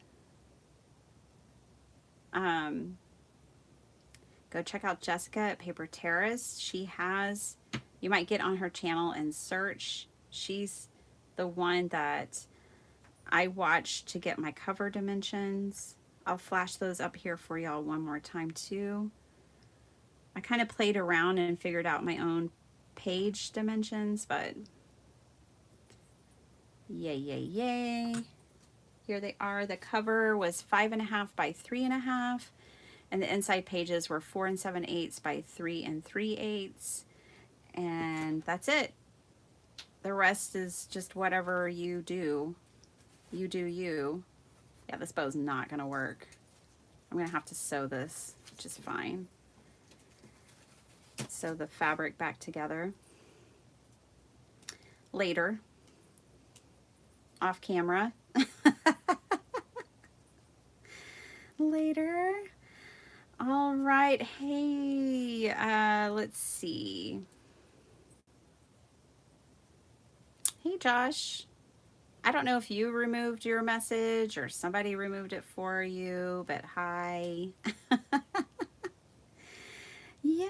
Go check out Jessica at Paper Terrace. She has, you might get on her channel and search. She's the one that I watched to get my cover dimensions. I'll flash those up here for y'all one more time too. I kind of played around and figured out my own page dimensions, but yay, yay, yay. Here they are. The cover was 5.5 by 3.5, and the inside pages were 4 7/8 by 3 3/8, and that's it. The rest is just whatever you do. You do you. Yeah, this bow's not gonna work. I'm gonna have to sew this, which is fine. Sew the fabric back together later, off camera. Later. All right. Hey, let's see. Hey, Josh. I don't know if you removed your message or somebody removed it for you, but hi. Yeah,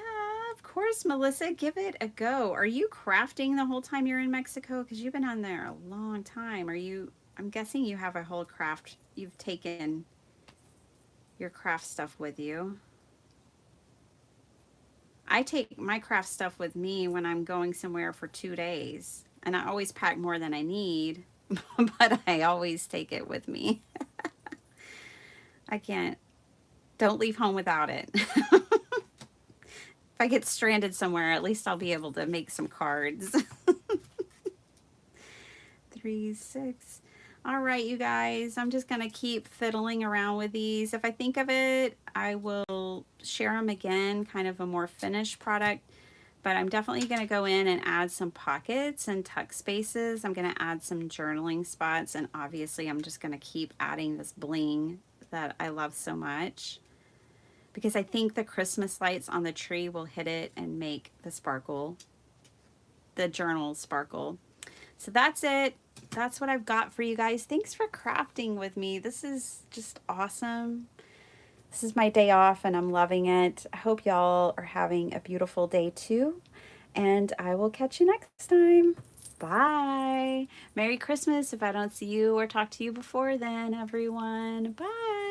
of course, Melissa, give it a go. Are you crafting the whole time you're in Mexico? Because you've been on there a long time. I'm guessing you have a whole craft. You've taken your craft stuff with you. I take my craft stuff with me when I'm going somewhere for 2 days. And I always pack more than I need, but I always take it with me. I can't Don't leave home without it. If I get stranded somewhere, at least I'll be able to make some cards. 3, 6. All right, you guys, I'm just going to keep fiddling around with these. If I think of it, I will share them again, kind of a more finished product. But I'm definitely going to go in and add some pockets and tuck spaces. I'm going to add some journaling spots. And obviously, I'm just going to keep adding this bling that I love so much, because I think the Christmas lights on the tree will hit it and make the sparkle, the journal sparkle. So that's it. That's what I've got for you guys. Thanks for crafting with me. This is just awesome. This is my day off and I'm loving it. I hope y'all are having a beautiful day too. And I will catch you next time. Bye. Merry Christmas if I don't see you or talk to you before then, everyone. Bye.